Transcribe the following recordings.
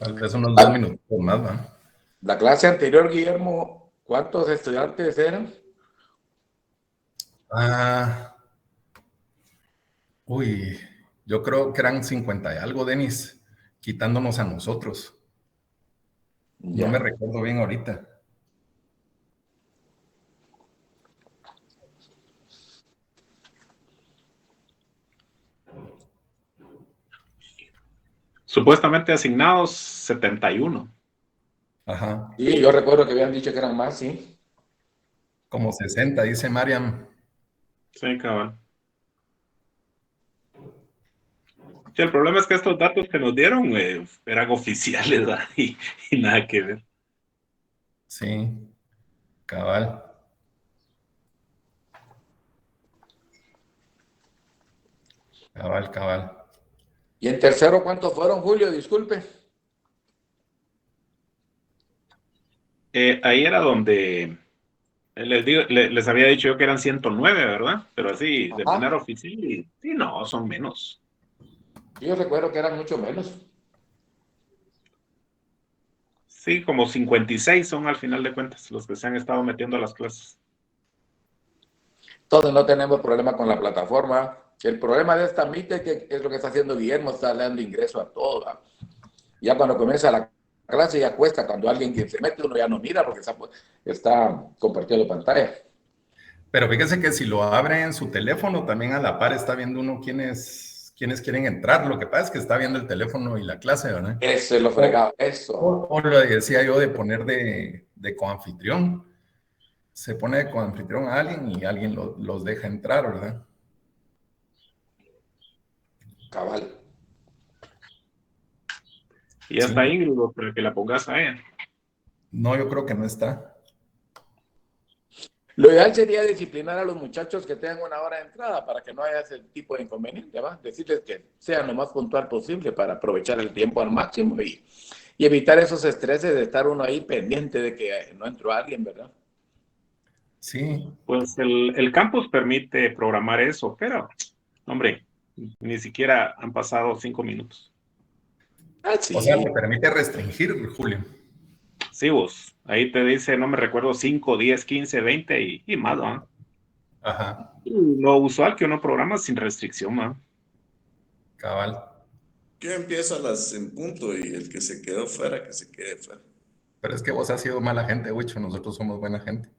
Tal vez unos 2 minutos más, ¿va? La clase anterior, Guillermo, ¿cuántos estudiantes eran? Ah, uy, yo creo que eran 50 y algo, Denis, quitándonos a nosotros. No me Ya. recuerdo bien ahorita. Supuestamente asignados 71. Ajá, Sí, yo recuerdo que habían dicho que eran más, sí. como 60, dice Mariam. Sí, cabal. Sí, el problema es que estos datos que nos dieron eran oficiales, ¿verdad? Y nada que ver. Sí, cabal, cabal, cabal. ¿Y en tercero cuántos fueron, Julio? Disculpe. Ahí era donde les había dicho yo que eran 109, ¿verdad? Pero así, de manera Ajá. oficial, sí, no, son menos. Yo recuerdo que eran mucho menos. Sí, como 56 son al final de cuentas los que se han estado metiendo a las clases. Todos no tenemos problema con la plataforma. El problema de esta MIT es que es lo que está haciendo Guillermo, está dando ingreso a todo. ¿Va? Ya cuando comienza la clase ya cuesta, cuando alguien que se mete uno ya no mira porque está compartiendo pantalla. Pero fíjese que si lo abre en su teléfono, también a la par está viendo uno quiénes quieren entrar. Lo que pasa es que está viendo el teléfono y la clase, ¿verdad? Eso es lo O, fregado, eso. o lo decía yo de poner de coanfitrión. Se pone de coanfitrión a alguien y alguien los deja entrar, ¿verdad? Cabal. Y ya Sí. está Ingrid, para que la pongas a ella. No, yo creo que no está. Lo ideal sería disciplinar a los muchachos que tengan una hora de entrada para que no haya ese tipo de inconveniente, ¿va? Decirles que sean lo más puntual posible para aprovechar el tiempo al máximo y evitar esos estreses de estar uno ahí pendiente de que no entró alguien, ¿verdad? Sí. Pues el campus permite programar eso, pero, hombre, ni siquiera han pasado 5 minutos. Ah, O sea, te sí. permite restringir, Julio. Sí, vos, ahí te dice, no me recuerdo, 5, 10, 15, 20 y más, ¿no? Ajá, Lo usual que uno programa sin restricción, ¿no? cabal. Yo empiezo a las en punto y el que se quedó fuera, que se quede fuera. Pero es que vos has sido mala gente, Wicho. Nosotros somos buena gente.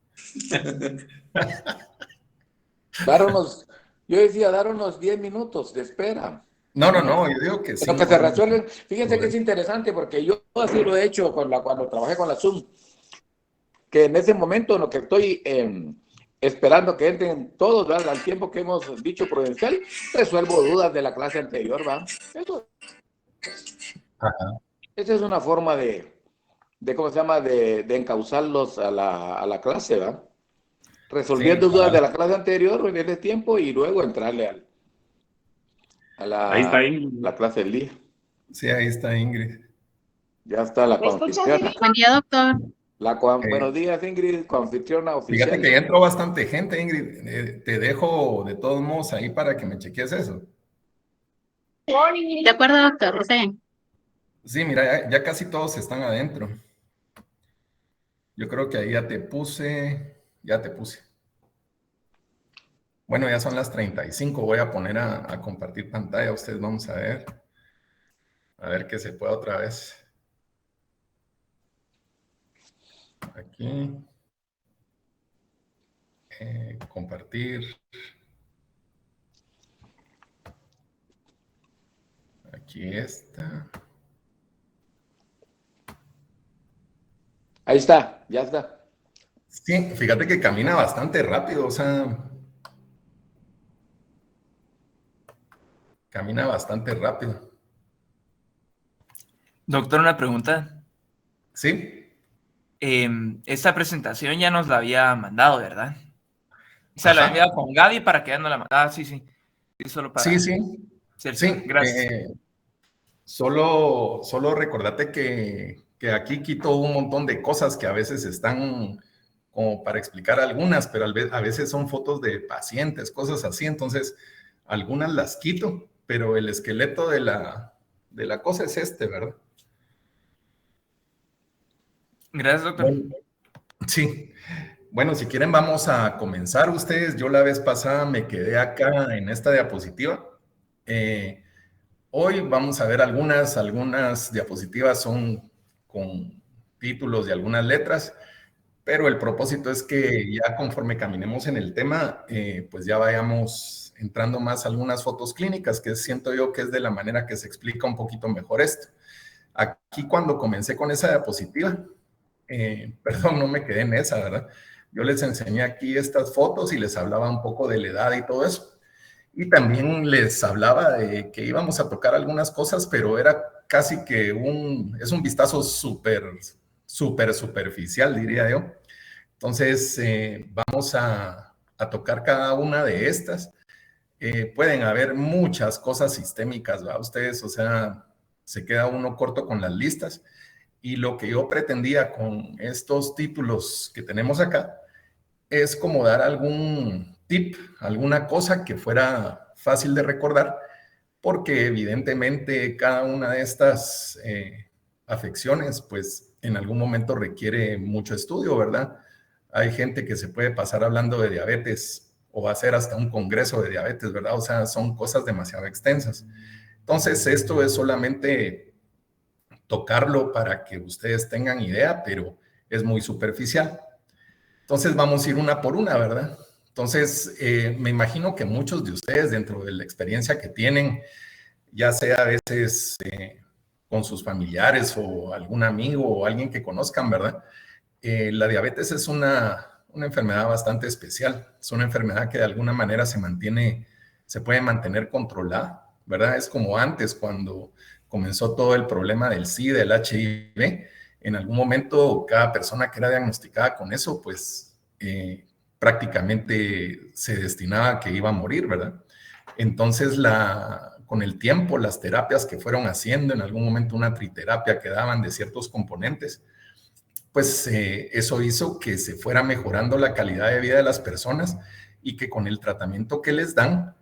Dar unos, yo decía, dar unos 10 minutos de espera. No, no, Unos, no. Yo digo que en lo que 5 se son resuelven. Fíjense que es prudentes. interesante porque yo así lo he hecho cuando trabajé con la Zoom, que en ese momento en lo que estoy esperando que entren todos, ¿verdad? Al tiempo que hemos dicho prudencial, resuelvo dudas de la clase anterior, ¿va? Ajá. Esa es una forma de ¿cómo se llama?, de encauzarlos a la clase, ¿va? Sí, Resolviendo dudas de cabal. la clase anterior en ese tiempo y luego entrarle a Ahí está la clase del día. Sí, ahí está Ingrid. Ya está la coanfitriona. Buen día, doctor. Buenos Eh, días, Ingrid, coanfitriona Fíjate oficial. que ya entró bastante gente, Ingrid. Te dejo de todos modos ahí para que me cheques eso. De acuerdo, doctor. Está bien. Sí, mira, ya casi todos están adentro. Yo creo que ahí ya te puse. Bueno, ya son las 35. Voy a poner a compartir pantalla. Ustedes vamos a ver qué se puede otra vez. Aquí, compartir. Aquí está. Ahí está, ya está. Sí, fíjate que camina bastante rápido, o sea, camina bastante rápido. Doctor, una pregunta. Sí, Esta presentación ya nos la había mandado, ¿verdad? O sea, la había ajá, enviado con Gaby para que ya no la mandara. Ah, sí, sí. Sí, solo sí, para sí, ser sí. seguro. Gracias. Solo recordate que aquí quito un montón de cosas que a veces están como para explicar algunas, pero a veces son fotos de pacientes, cosas así, entonces algunas las quito, pero el esqueleto de la cosa es este, ¿verdad? Gracias, doctor. Bueno, sí. Bueno, si quieren vamos a comenzar ustedes. Yo la vez pasada me quedé acá en esta diapositiva. Hoy vamos a ver algunas diapositivas son con títulos de algunas letras, pero el propósito es que ya conforme caminemos en el tema, pues ya vayamos entrando más a algunas fotos clínicas, que siento yo que es de la manera que se explica un poquito mejor esto. Aquí cuando comencé con esa diapositiva, perdón, no me quedé en esa, ¿verdad? Yo les enseñé aquí estas fotos y les hablaba un poco de la edad y todo eso. Y también les hablaba de que íbamos a tocar algunas cosas, pero era casi que es un vistazo súper superficial, diría yo. Entonces, vamos a tocar cada una de estas. Pueden haber muchas cosas sistémicas, ¿va? Ustedes, o sea, se queda uno corto con las listas. Y lo que yo pretendía con estos títulos que tenemos acá es como dar algún tip, alguna cosa que fuera fácil de recordar, porque evidentemente cada una de estas afecciones, pues en algún momento requiere mucho estudio, ¿verdad? Hay gente que se puede pasar hablando de diabetes o hacer hasta un congreso de diabetes, ¿verdad? O sea, son cosas demasiado extensas. Entonces, esto es solamente tocarlo para que ustedes tengan idea, pero es muy superficial. Entonces vamos a ir una por una, ¿verdad? Entonces, me imagino que muchos de ustedes, dentro de la experiencia que tienen, ya sea a veces con sus familiares o algún amigo o alguien que conozcan, ¿verdad? La diabetes es una enfermedad bastante especial. Es una enfermedad que de alguna manera se puede mantener controlada, ¿verdad? Es como antes, cuando comenzó todo el problema del SIDA, del HIV. En algún momento, cada persona que era diagnosticada con eso, pues prácticamente se destinaba a que iba a morir, ¿verdad? Entonces, con el tiempo, las terapias que fueron haciendo, en algún momento una triterapia que daban de ciertos componentes, pues eso hizo que se fuera mejorando la calidad de vida de las personas y que con el tratamiento que les dan,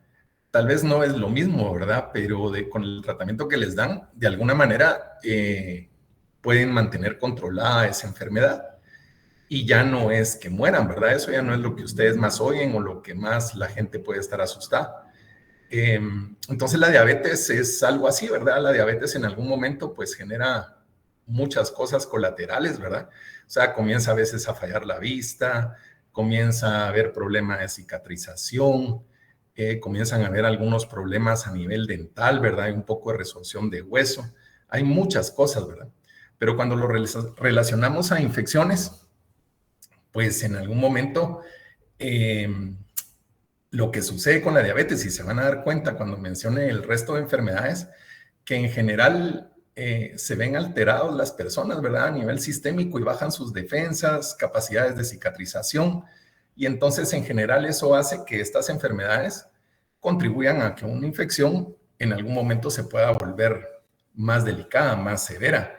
tal vez no es lo mismo, ¿verdad? Pero con el tratamiento que les dan, de alguna manera pueden mantener controlada esa enfermedad. Y ya no es que mueran, ¿verdad? Eso ya no es lo que ustedes más oyen o lo que más la gente puede estar asustada. Entonces la diabetes es algo así, ¿verdad? La diabetes en algún momento pues genera muchas cosas colaterales, ¿verdad? O sea, comienza a veces a fallar la vista, comienza a haber problemas de cicatrización, comienzan a haber algunos problemas a nivel dental, ¿verdad? Hay un poco de resorción de hueso, hay muchas cosas, ¿verdad? Pero cuando lo relacionamos a infecciones, pues en algún momento lo que sucede con la diabetes, y se van a dar cuenta cuando mencione el resto de enfermedades, que en general se ven alterados las personas, ¿verdad? A nivel sistémico y bajan sus defensas, capacidades de cicatrización, y entonces en general eso hace que estas enfermedades contribuyan a que una infección en algún momento se pueda volver más delicada, más severa.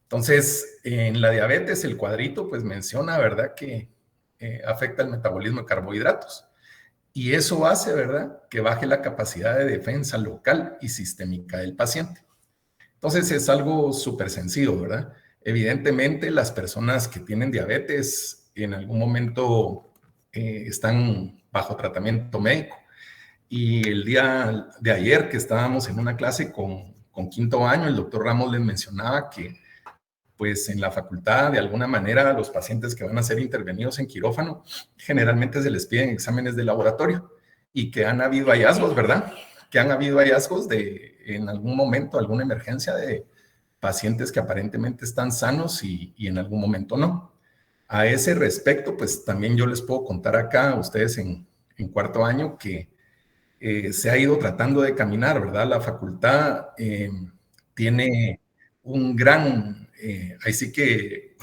Entonces, en la diabetes, el cuadrito pues menciona, ¿verdad?, que afecta el metabolismo de carbohidratos. Y eso hace, ¿verdad?, que baje la capacidad de defensa local y sistémica del paciente. Entonces, es algo súper sencillo, ¿verdad? Evidentemente, las personas que tienen diabetes en algún momento están bajo tratamiento médico. Y el día de ayer que estábamos en una clase con quinto año, el doctor Ramos les mencionaba que pues en la facultad, de alguna manera, a los pacientes que van a ser intervenidos en quirófano, generalmente se les piden exámenes de laboratorio y que han habido hallazgos, ¿verdad? Que han habido hallazgos de, en algún momento, alguna emergencia de pacientes que aparentemente están sanos y en algún momento no. A ese respecto, pues también yo les puedo contar acá a ustedes en cuarto año que se ha ido tratando de caminar, ¿verdad? La facultad tiene un gran, ahí sí que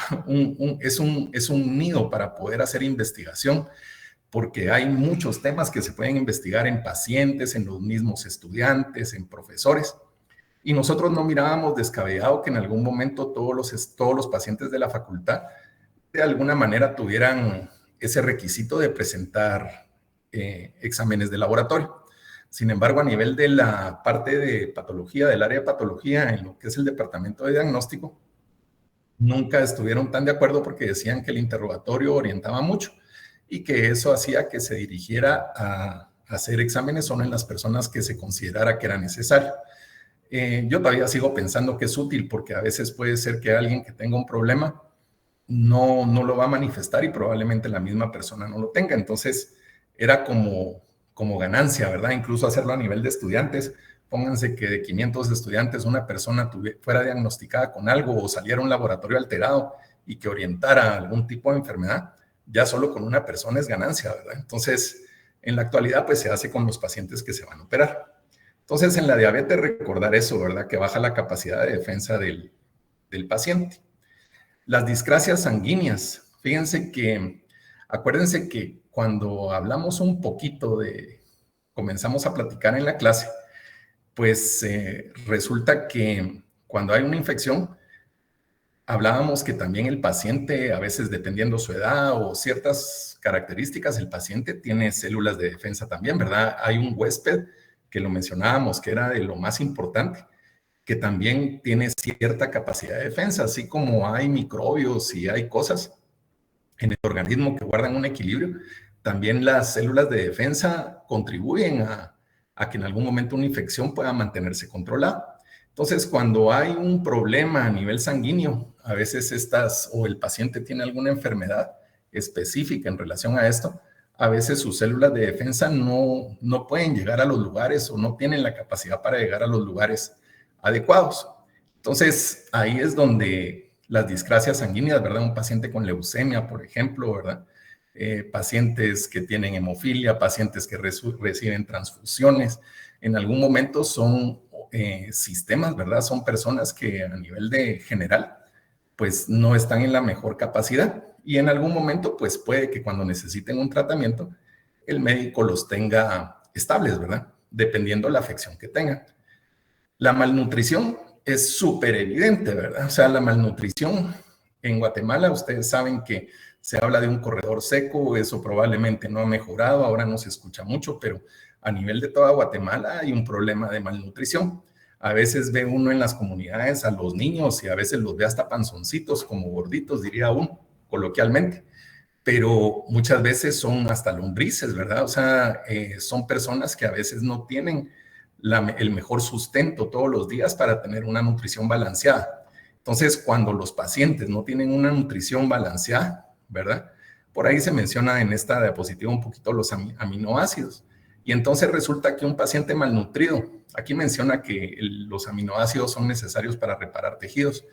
es un nido para poder hacer investigación, porque hay muchos temas que se pueden investigar en pacientes, en los mismos estudiantes, en profesores, y nosotros no mirábamos descabellado que en algún momento todos los pacientes de la facultad de alguna manera tuvieran ese requisito de presentar exámenes de laboratorio. Sin embargo, a nivel de la parte de patología, del área de patología, en lo que es el departamento de diagnóstico, nunca estuvieron tan de acuerdo porque decían que el interrogatorio orientaba mucho y que eso hacía que se dirigiera a hacer exámenes solo en las personas que se considerara que era necesario. Yo todavía sigo pensando que es útil porque a veces puede ser que alguien que tenga un problema no lo va a manifestar y probablemente la misma persona no lo tenga. Entonces, era como ganancia, ¿verdad? Incluso hacerlo a nivel de estudiantes. Pónganse que de 500 estudiantes una persona fuera diagnosticada con algo o saliera a un laboratorio alterado y que orientara a algún tipo de enfermedad, ya solo con una persona es ganancia, ¿verdad? Entonces, en la actualidad, pues se hace con los pacientes que se van a operar. Entonces, en la diabetes, recordar eso, ¿verdad? Que baja la capacidad de defensa del paciente. Las discrasias sanguíneas. Fíjense que, acuérdense que cuando hablamos un poquito comenzamos a platicar en la clase, pues resulta que cuando hay una infección, hablábamos que también el paciente, a veces dependiendo su edad o ciertas características, el paciente tiene células de defensa también, ¿verdad? Hay un huésped que lo mencionábamos, que era de lo más importante, que también tiene cierta capacidad de defensa, así como hay microbios y hay cosas en el organismo que guardan un equilibrio, también las células de defensa contribuyen a que en algún momento una infección pueda mantenerse controlada. Entonces, cuando hay un problema a nivel sanguíneo, a veces o el paciente tiene alguna enfermedad específica en relación a esto, a veces sus células de defensa no pueden llegar a los lugares o no tienen la capacidad para llegar a los lugares adecuados. Entonces, ahí es donde las discrasias sanguíneas, ¿verdad? Un paciente con leucemia, por ejemplo, ¿verdad? Pacientes que tienen hemofilia, pacientes que reciben transfusiones, en algún momento son sistemas, ¿verdad? Son personas que a nivel de general, pues no están en la mejor capacidad y en algún momento, pues puede que cuando necesiten un tratamiento, el médico los tenga estables, ¿verdad? Dependiendo la afección que tengan. La malnutrición es súper evidente, ¿verdad? O sea, la malnutrición en Guatemala, ustedes saben que se habla de un corredor seco, eso probablemente no ha mejorado, ahora no se escucha mucho, pero a nivel de toda Guatemala hay un problema de malnutrición. A veces ve uno en las comunidades a los niños y a veces los ve hasta panzoncitos, como gorditos, diría uno, coloquialmente. Pero muchas veces son hasta lombrices, ¿verdad? O sea, son personas que a veces no tienen el mejor sustento todos los días para tener una nutrición balanceada. Entonces, cuando los pacientes no tienen una nutrición balanceada, ¿verdad? Por ahí se menciona en esta diapositiva un poquito los aminoácidos. Y entonces resulta que un paciente malnutrido, aquí menciona que los aminoácidos son necesarios para reparar tejidos,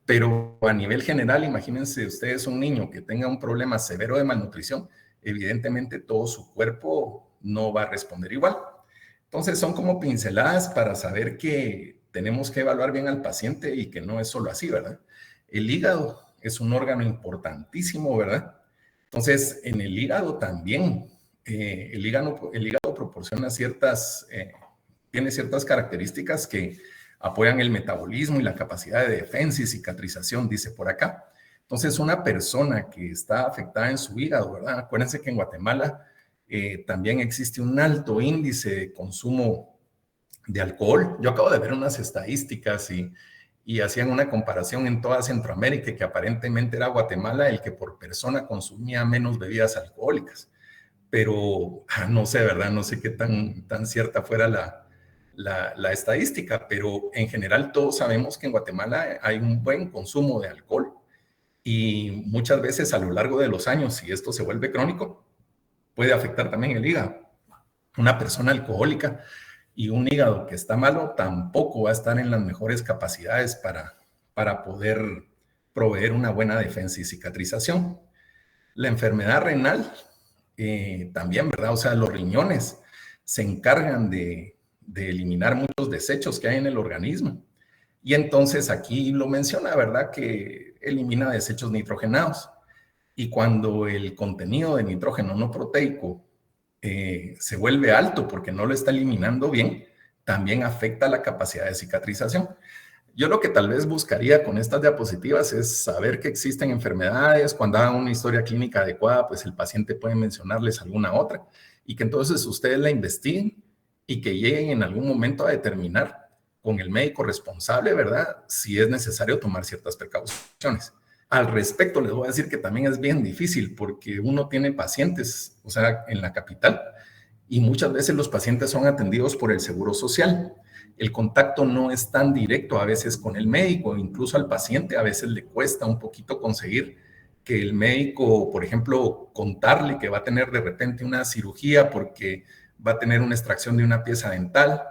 pero a nivel general, imagínense ustedes un niño que tenga un problema severo de malnutrición, evidentemente todo su cuerpo no va a responder igual. Entonces son como pinceladas para saber que tenemos que evaluar bien al paciente y que no es solo así, ¿verdad? El hígado es un órgano importantísimo, ¿verdad? Entonces en el hígado también, el hígado proporciona tiene ciertas características que apoyan el metabolismo y la capacidad de defensa y cicatrización, dice por acá. Entonces una persona que está afectada en su hígado, ¿verdad? Acuérdense que en Guatemala también existe un alto índice de consumo de alcohol. Yo acabo de ver unas estadísticas y hacían una comparación en toda Centroamérica que aparentemente era Guatemala el que por persona consumía menos bebidas alcohólicas. Pero no sé, ¿verdad? No sé qué tan cierta fuera la estadística, pero en general todos sabemos que en Guatemala hay un buen consumo de alcohol y muchas veces a lo largo de los años, si esto se vuelve crónico, puede afectar también el hígado. Una persona alcohólica y un hígado que está malo tampoco va a estar en las mejores capacidades para poder proveer una buena defensa y cicatrización. La enfermedad renal también, ¿verdad? O sea, los riñones se encargan de eliminar muchos desechos que hay en el organismo. Y entonces aquí lo menciona, ¿verdad? Que elimina desechos nitrogenados. Y cuando el contenido de nitrógeno no proteico se vuelve alto porque no lo está eliminando bien, también afecta la capacidad de cicatrización. Yo lo que tal vez buscaría con estas diapositivas es saber que existen enfermedades. Cuando hagan una historia clínica adecuada, pues el paciente puede mencionarles alguna otra y que entonces ustedes la investiguen y que lleguen en algún momento a determinar con el médico responsable, ¿verdad? Si es necesario tomar ciertas precauciones. Al respecto, les voy a decir que también es bien difícil porque uno tiene pacientes, o sea, en la capital, y muchas veces los pacientes son atendidos por el Seguro Social. El contacto no es tan directo a veces con el médico, incluso al paciente a veces le cuesta un poquito conseguir que el médico, por ejemplo, contarle que va a tener de repente una cirugía porque va a tener una extracción de una pieza dental,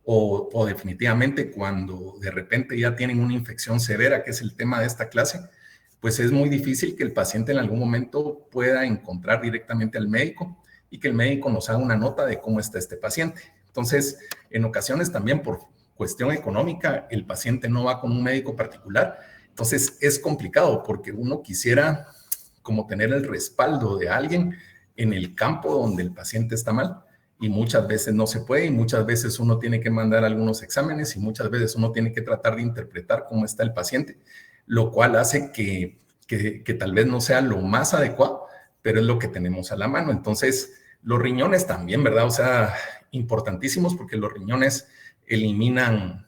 o definitivamente cuando de repente ya tienen una infección severa, que es el tema de esta clase, pues es muy difícil que el paciente en algún momento pueda encontrar directamente al médico y que el médico nos haga una nota de cómo está este paciente. Entonces, en ocasiones también por cuestión económica, el paciente no va con un médico particular. Entonces, es complicado porque uno quisiera como tener el respaldo de alguien en el campo donde el paciente está mal, y muchas veces no se puede, y muchas veces uno tiene que mandar algunos exámenes, y muchas veces uno tiene que tratar de interpretar cómo está el paciente, lo cual hace que tal vez no sea lo más adecuado, pero es lo que tenemos a la mano. Entonces, los riñones también, ¿verdad? O sea, importantísimos porque los riñones eliminan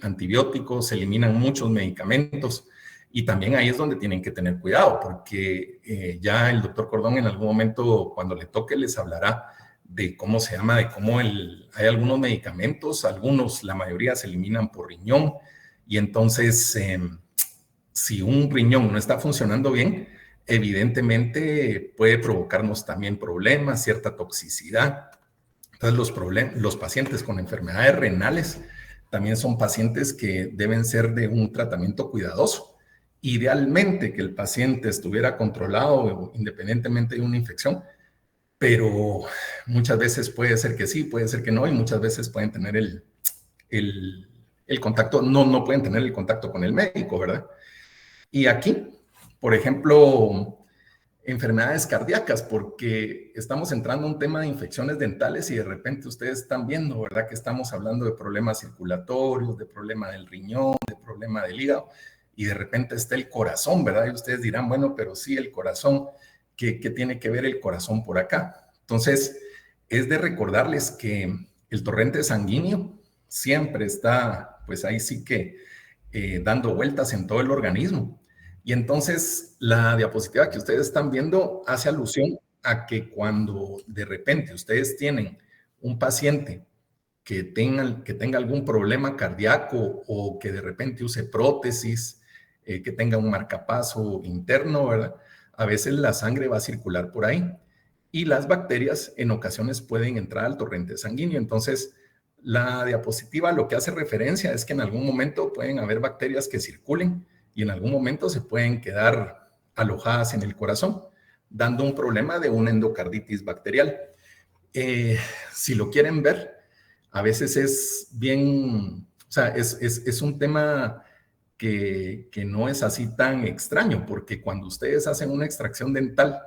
antibióticos, eliminan muchos medicamentos, y también ahí es donde tienen que tener cuidado, porque ya el doctor Cordón en algún momento, cuando le toque, les hablará de cómo se llama, de cómo hay algunos medicamentos, algunos, la mayoría se eliminan por riñón, y entonces si un riñón no está funcionando bien, evidentemente puede provocarnos también problemas, cierta toxicidad. Entonces los pacientes con enfermedades renales también son pacientes que deben ser de un tratamiento cuidadoso. Idealmente que el paciente estuviera controlado independientemente de una infección, pero muchas veces puede ser que sí, puede ser que no, y muchas veces pueden tener el contacto, no pueden tener el contacto con el médico, ¿verdad? Y aquí, por ejemplo, enfermedades cardíacas, porque estamos entrando a un tema de infecciones dentales y de repente ustedes están viendo, ¿verdad? Que estamos hablando de problemas circulatorios, de problema del riñón, de problema del hígado, y de repente está el corazón, ¿verdad? Y ustedes dirán, bueno, pero sí, el corazón, ¿qué tiene que ver el corazón por acá? Entonces, es de recordarles que el torrente sanguíneo siempre está, pues ahí sí que dando vueltas en todo el organismo. Y entonces, la diapositiva que ustedes están viendo hace alusión a que cuando de repente ustedes tienen un paciente que tenga algún problema cardíaco o que de repente use prótesis, que tenga un marcapaso interno, ¿verdad? A veces la sangre va a circular por ahí y las bacterias en ocasiones pueden entrar al torrente sanguíneo. Entonces, la diapositiva lo que hace referencia es que en algún momento pueden haber bacterias que circulen y en algún momento se pueden quedar alojadas en el corazón, dando un problema de una endocarditis bacterial. Si lo quieren ver, a veces es bien, o sea, es un tema que no es así tan extraño, porque cuando ustedes hacen una extracción dental,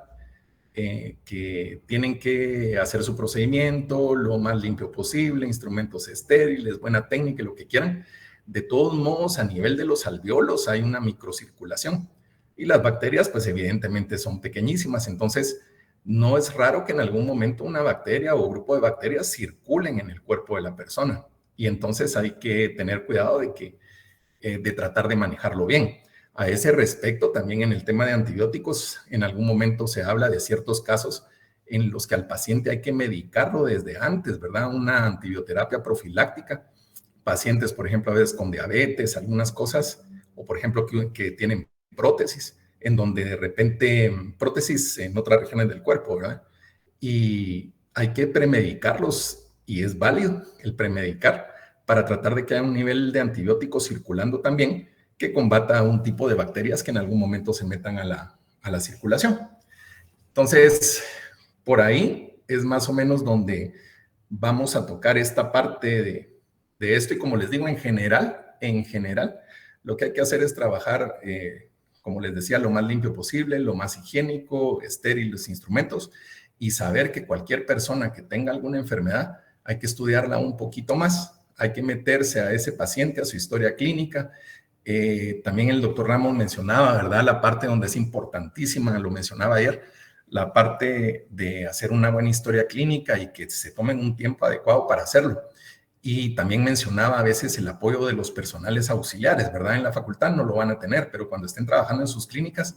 que tienen que hacer su procedimiento lo más limpio posible, instrumentos estériles, buena técnica, lo que quieran, de todos modos, a nivel de los alveolos hay una microcirculación, y las bacterias, pues evidentemente son pequeñísimas, entonces no es raro que en algún momento una bacteria o grupo de bacterias circulen en el cuerpo de la persona, y entonces hay que tener cuidado de tratar de manejarlo bien. A ese respecto, también en el tema de antibióticos, en algún momento se habla de ciertos casos en los que al paciente hay que medicarlo desde antes, ¿verdad? Una antibioterapia profiláctica. Pacientes, por ejemplo, a veces con diabetes, algunas cosas, o por ejemplo que tienen prótesis, en donde de repente, prótesis en otras regiones del cuerpo, ¿verdad? Y hay que premedicarlos, y es válido el premedicar para tratar de que haya un nivel de antibióticos circulando también que combata un tipo de bacterias que en algún momento se metan a la circulación. Entonces, por ahí es más o menos donde vamos a tocar esta parte de esto, y como les digo, en general, lo que hay que hacer es trabajar, como les decía, lo más limpio posible, lo más higiénico, estéril los instrumentos, y saber que cualquier persona que tenga alguna enfermedad hay que estudiarla un poquito más, hay que meterse a ese paciente, a su historia clínica. También el doctor Ramos mencionaba, ¿verdad? La parte donde es importantísima, lo mencionaba ayer, la parte de hacer una buena historia clínica y que se tomen un tiempo adecuado para hacerlo. Y también mencionaba a veces el apoyo de los personales auxiliares, ¿verdad? En la facultad no lo van a tener, pero cuando estén trabajando en sus clínicas,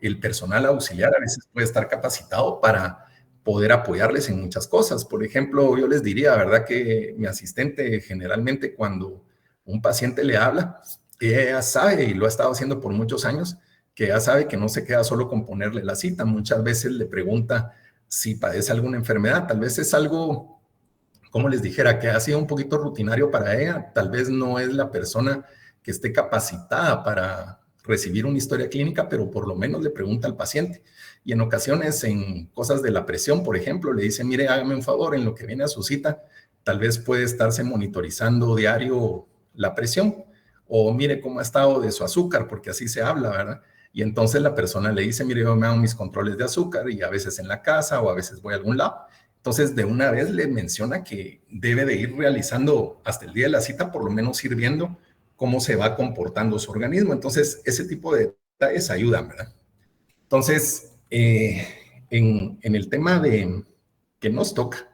el personal auxiliar a veces puede estar capacitado para poder apoyarles en muchas cosas. Por ejemplo, yo les diría, ¿verdad? Que mi asistente generalmente cuando un paciente le habla, ella sabe, y lo ha estado haciendo por muchos años, que ya sabe que no se queda solo con ponerle la cita. Muchas veces le pregunta si padece alguna enfermedad. Tal vez es algo, como les dijera, que ha sido un poquito rutinario para ella. Tal vez no es la persona que esté capacitada para recibir una historia clínica, pero por lo menos le pregunta al paciente. Y en ocasiones, en cosas de la presión, por ejemplo, le dice, mire, hágame un favor, en lo que viene a su cita, tal vez puede estarse monitorizando diario la presión, o mire cómo ha estado de su azúcar, porque así se habla, ¿verdad? Y entonces la persona le dice, mire, yo me hago mis controles de azúcar y a veces en la casa o a veces voy a algún lado. Entonces, de una vez le menciona que debe de ir realizando hasta el día de la cita, por lo menos ir viendo cómo se va comportando su organismo. Entonces, ese tipo de detalles ayudan, ¿verdad? Entonces, en el tema de que nos toca,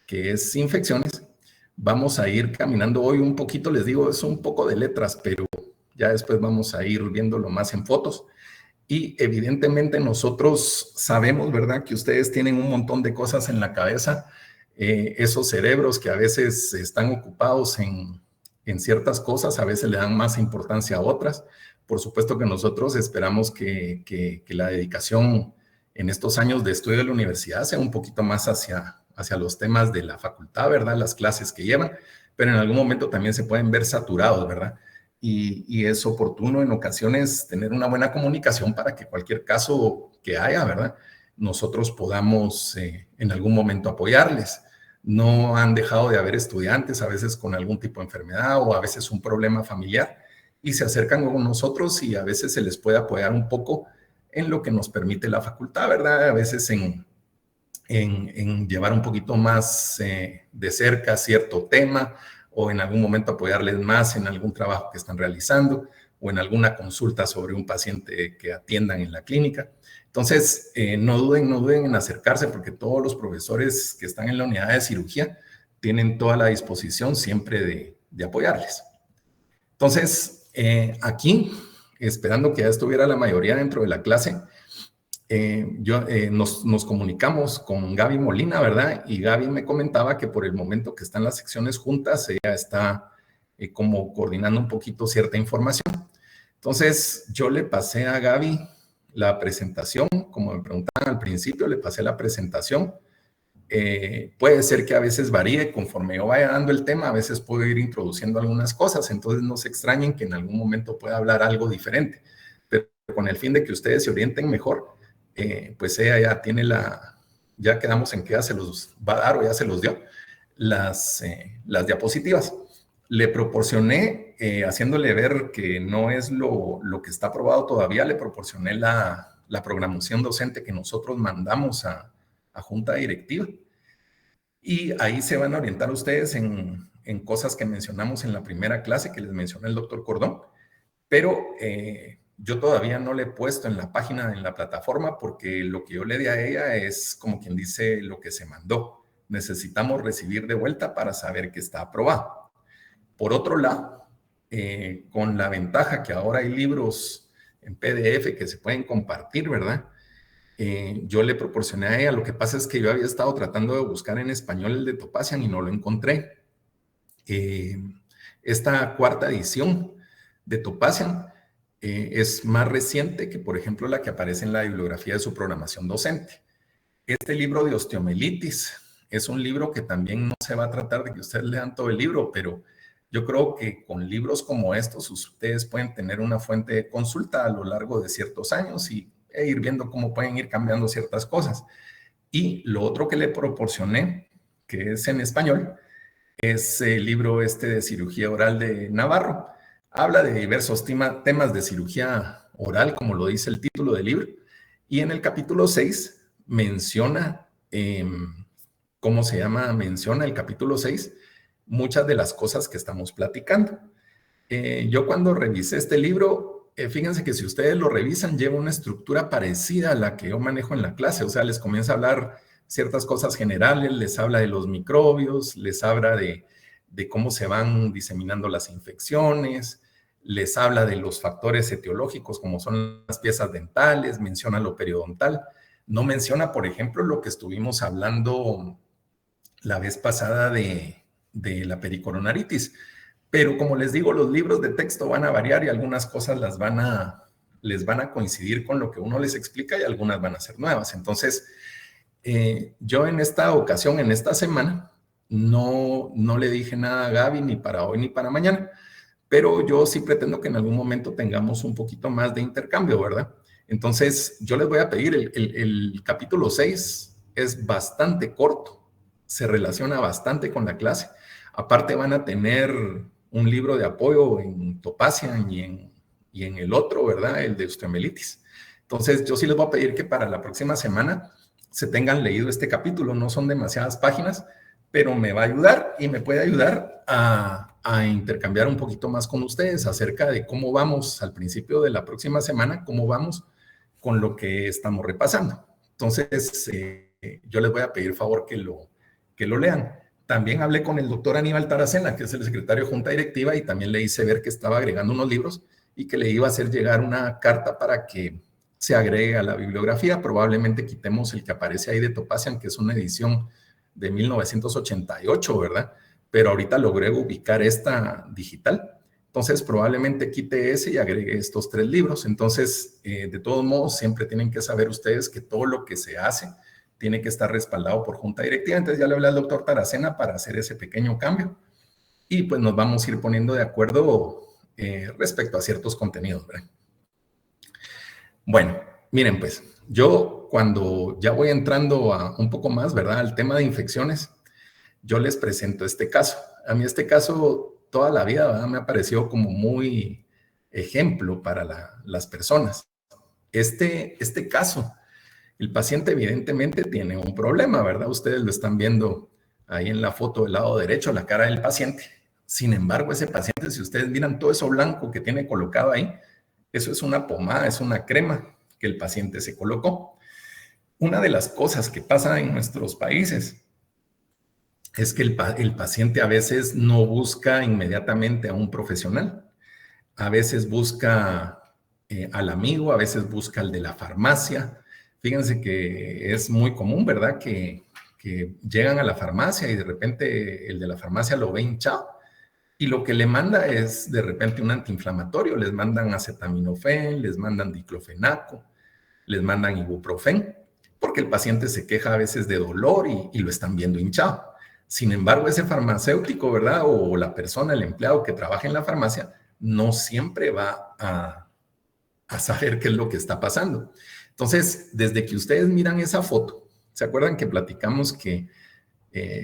que es infecciones, vamos a ir caminando hoy un poquito, les digo, es un poco de letras, pero ya después vamos a ir viéndolo más en fotos. Y evidentemente nosotros sabemos, ¿verdad?, que ustedes tienen un montón de cosas en la cabeza, esos cerebros que a veces están ocupados en ciertas cosas, a veces le dan más importancia a otras. Por supuesto que nosotros esperamos que la dedicación en estos años de estudio de la universidad sea un poquito más hacia los temas de la facultad, ¿verdad?, las clases que llevan, pero en algún momento también se pueden ver saturados, ¿verdad? Y es oportuno en ocasiones tener una buena comunicación para que cualquier caso que haya, ¿verdad?, nosotros podamos en algún momento apoyarles. No han dejado de haber estudiantes, a veces con algún tipo de enfermedad o a veces un problema familiar, y se acercan con nosotros y a veces se les puede apoyar un poco en lo que nos permite la facultad, ¿verdad? A veces en llevar un poquito más de cerca cierto tema, o en algún momento apoyarles más en algún trabajo que están realizando, o en alguna consulta sobre un paciente que atiendan en la clínica. Entonces, no duden en acercarse, porque todos los profesores que están en la unidad de cirugía tienen toda la disposición siempre de apoyarles. Entonces, aquí, esperando que ya estuviera la mayoría dentro de la clase, nos comunicamos con Gaby Molina, ¿verdad? Y Gaby me comentaba que por el momento que están las secciones juntas, ella está como coordinando un poquito cierta información. Entonces, yo le pasé a Gaby la presentación, como me preguntaban al principio, le pasé la presentación. Puede ser que a veces varíe conforme yo vaya dando el tema, a veces puedo ir introduciendo algunas cosas, entonces no se extrañen que en algún momento pueda hablar algo diferente, pero con el fin de que ustedes se orienten mejor, pues ella ya tiene ya quedamos en que ya se los va a dar o ya se los dio, las diapositivas. Le proporcioné, haciéndole ver que no es lo que está aprobado todavía, le proporcioné la programación docente que nosotros mandamos a junta directiva. Y ahí se van a orientar ustedes en cosas que mencionamos en la primera clase, que les mencionó el doctor Cordón, pero yo todavía no le he puesto en la página, en la plataforma, porque lo que yo le di a ella es, como quien dice, lo que se mandó. Necesitamos recibir de vuelta para saber que está aprobado. Por otro lado, con la ventaja que ahora hay libros en PDF que se pueden compartir, ¿verdad? Yo le proporcioné a ella. Lo que pasa es que yo había estado tratando de buscar en español el de Topasian y no lo encontré. Esta cuarta edición de Topasian es más reciente que, por ejemplo, la que aparece en la bibliografía de su programación docente. Este libro de osteomielitis es un libro que también no se va a tratar de que ustedes lean todo el libro, pero yo creo que con libros como estos ustedes pueden tener una fuente de consulta a lo largo de ciertos años e ir viendo cómo pueden ir cambiando ciertas cosas. Y lo otro que le proporcioné, que es en español, es el libro de cirugía oral de Navarro. Habla de diversos temas de cirugía oral, como lo dice el título del libro, y en el capítulo 6 menciona, menciona el capítulo 6 muchas de las cosas que estamos platicando. Yo cuando revisé este libro, fíjense que si ustedes lo revisan, lleva una estructura parecida a la que yo manejo en la clase, o sea, les comienza a hablar ciertas cosas generales, les habla de los microbios, les habla de de cómo se van diseminando las infecciones, les habla de los factores etiológicos como son las piezas dentales, menciona lo periodontal, no menciona, por ejemplo, lo que estuvimos hablando la vez pasada de la pericoronaritis. Pero como les digo, los libros de texto van a variar y algunas cosas les van a coincidir con lo que uno les explica y algunas van a ser nuevas. Entonces, yo en esta ocasión, en esta semana, no le dije nada a Gaby ni para hoy ni para mañana, pero yo sí pretendo que en algún momento tengamos un poquito más de intercambio, ¿verdad? Entonces, yo les voy a pedir, el capítulo 6 es bastante corto, se relaciona bastante con la clase. Aparte van a tener un libro de apoyo en Topacian y en el otro, ¿verdad? El de osteomelitis. Entonces, yo sí les voy a pedir que para la próxima semana se tengan leído este capítulo. No son demasiadas páginas, pero me va a ayudar y me puede ayudar a intercambiar un poquito más con ustedes acerca de cómo vamos al principio de la próxima semana, cómo vamos con lo que estamos repasando. Entonces, yo les voy a pedir favor que lo lean. También hablé con el doctor Aníbal Taracena, que es el secretario de Junta Directiva, y también le hice ver que estaba agregando unos libros y que le iba a hacer llegar una carta para que se agregue a la bibliografía. Probablemente quitemos el que aparece ahí de Topacian, que es una edición de 1988, ¿verdad? Pero ahorita logré ubicar esta digital. Entonces, probablemente quite ese y agregue estos 3 libros. Entonces, de todos modos, siempre tienen que saber ustedes que todo lo que se hace tiene que estar respaldado por Junta Directiva. Entonces, ya le hablé al doctor Taracena para hacer ese pequeño cambio. Y pues nos vamos a ir poniendo de acuerdo respecto a ciertos contenidos, ¿verdad? Bueno, miren pues, yo cuando ya voy entrando a un poco más, ¿verdad? Al tema de infecciones, yo les presento este caso. A mí este caso toda la vida, ¿verdad?, me ha parecido como muy ejemplo para las personas. Este caso, el paciente evidentemente tiene un problema, ¿verdad? Ustedes lo están viendo ahí en la foto del lado derecho, la cara del paciente. Sin embargo, ese paciente, si ustedes miran todo eso blanco que tiene colocado ahí, eso es una pomada, es una crema que el paciente se colocó. Una de las cosas que pasa en nuestros países es que el paciente a veces no busca inmediatamente a un profesional. A veces busca al amigo, a veces busca al de la farmacia. Fíjense que es muy común, ¿verdad?, que llegan a la farmacia y de repente el de la farmacia lo ve hinchado y lo que le manda es de repente un antiinflamatorio. Les mandan acetaminofén, les mandan diclofenaco, les mandan ibuprofén, porque el paciente se queja a veces de dolor y lo están viendo hinchado. Sin embargo, ese farmacéutico, ¿verdad?, o la persona, el empleado que trabaja en la farmacia, no siempre va a saber qué es lo que está pasando. Entonces, desde que ustedes miran esa foto, ¿se acuerdan que platicamos que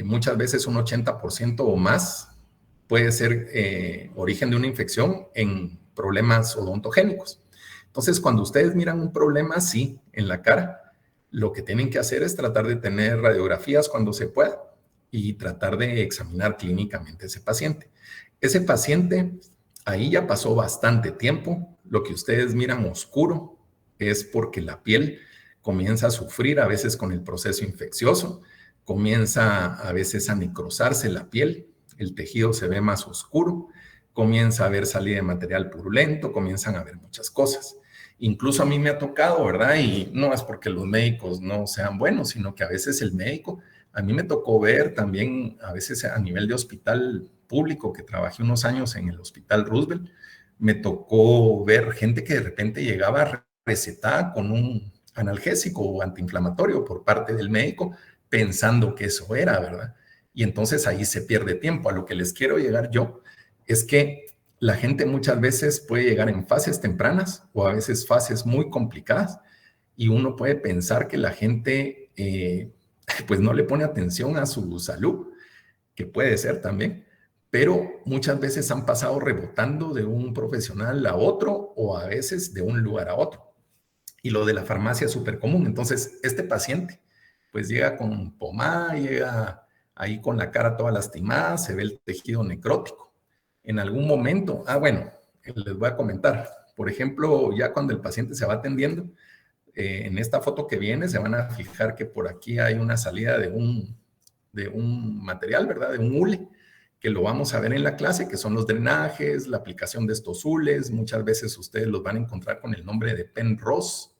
muchas veces un 80% o más puede ser origen de una infección en problemas odontogénicos? Entonces, cuando ustedes miran un problema así en la cara, lo que tienen que hacer es tratar de tener radiografías cuando se pueda y tratar de examinar clínicamente a ese paciente. Ese paciente, ahí ya pasó bastante tiempo. Lo que ustedes miran oscuro es porque la piel comienza a sufrir a veces con el proceso infeccioso, comienza a veces a necrosarse la piel, el tejido se ve más oscuro, comienza a haber salida de material purulento, comienzan a haber muchas cosas. Incluso a mí me ha tocado, ¿verdad? Y no es porque los médicos no sean buenos, sino que a veces el médico, a mí me tocó ver también, a veces a nivel de hospital público, que trabajé unos años en el Hospital Roosevelt, me tocó ver gente que de repente llegaba recetada con un analgésico o antiinflamatorio por parte del médico, pensando que eso era, ¿verdad? Y entonces ahí se pierde tiempo. A lo que les quiero llegar yo es que la gente muchas veces puede llegar en fases tempranas o a veces fases muy complicadas y uno puede pensar que la gente pues no le pone atención a su salud, que puede ser también, pero muchas veces han pasado rebotando de un profesional a otro o a veces de un lugar a otro. Y lo de la farmacia es súper común. Entonces, este paciente pues llega con pomada, llega ahí con la cara toda lastimada, se ve el tejido necrótico. En algún momento, bueno, les voy a comentar, por ejemplo, ya cuando el paciente se va atendiendo, en esta foto que viene se van a fijar que por aquí hay una salida de un material, ¿verdad?, de un hule, que lo vamos a ver en la clase, que son los drenajes, la aplicación de estos hules. Muchas veces ustedes los van a encontrar con el nombre de Penrose.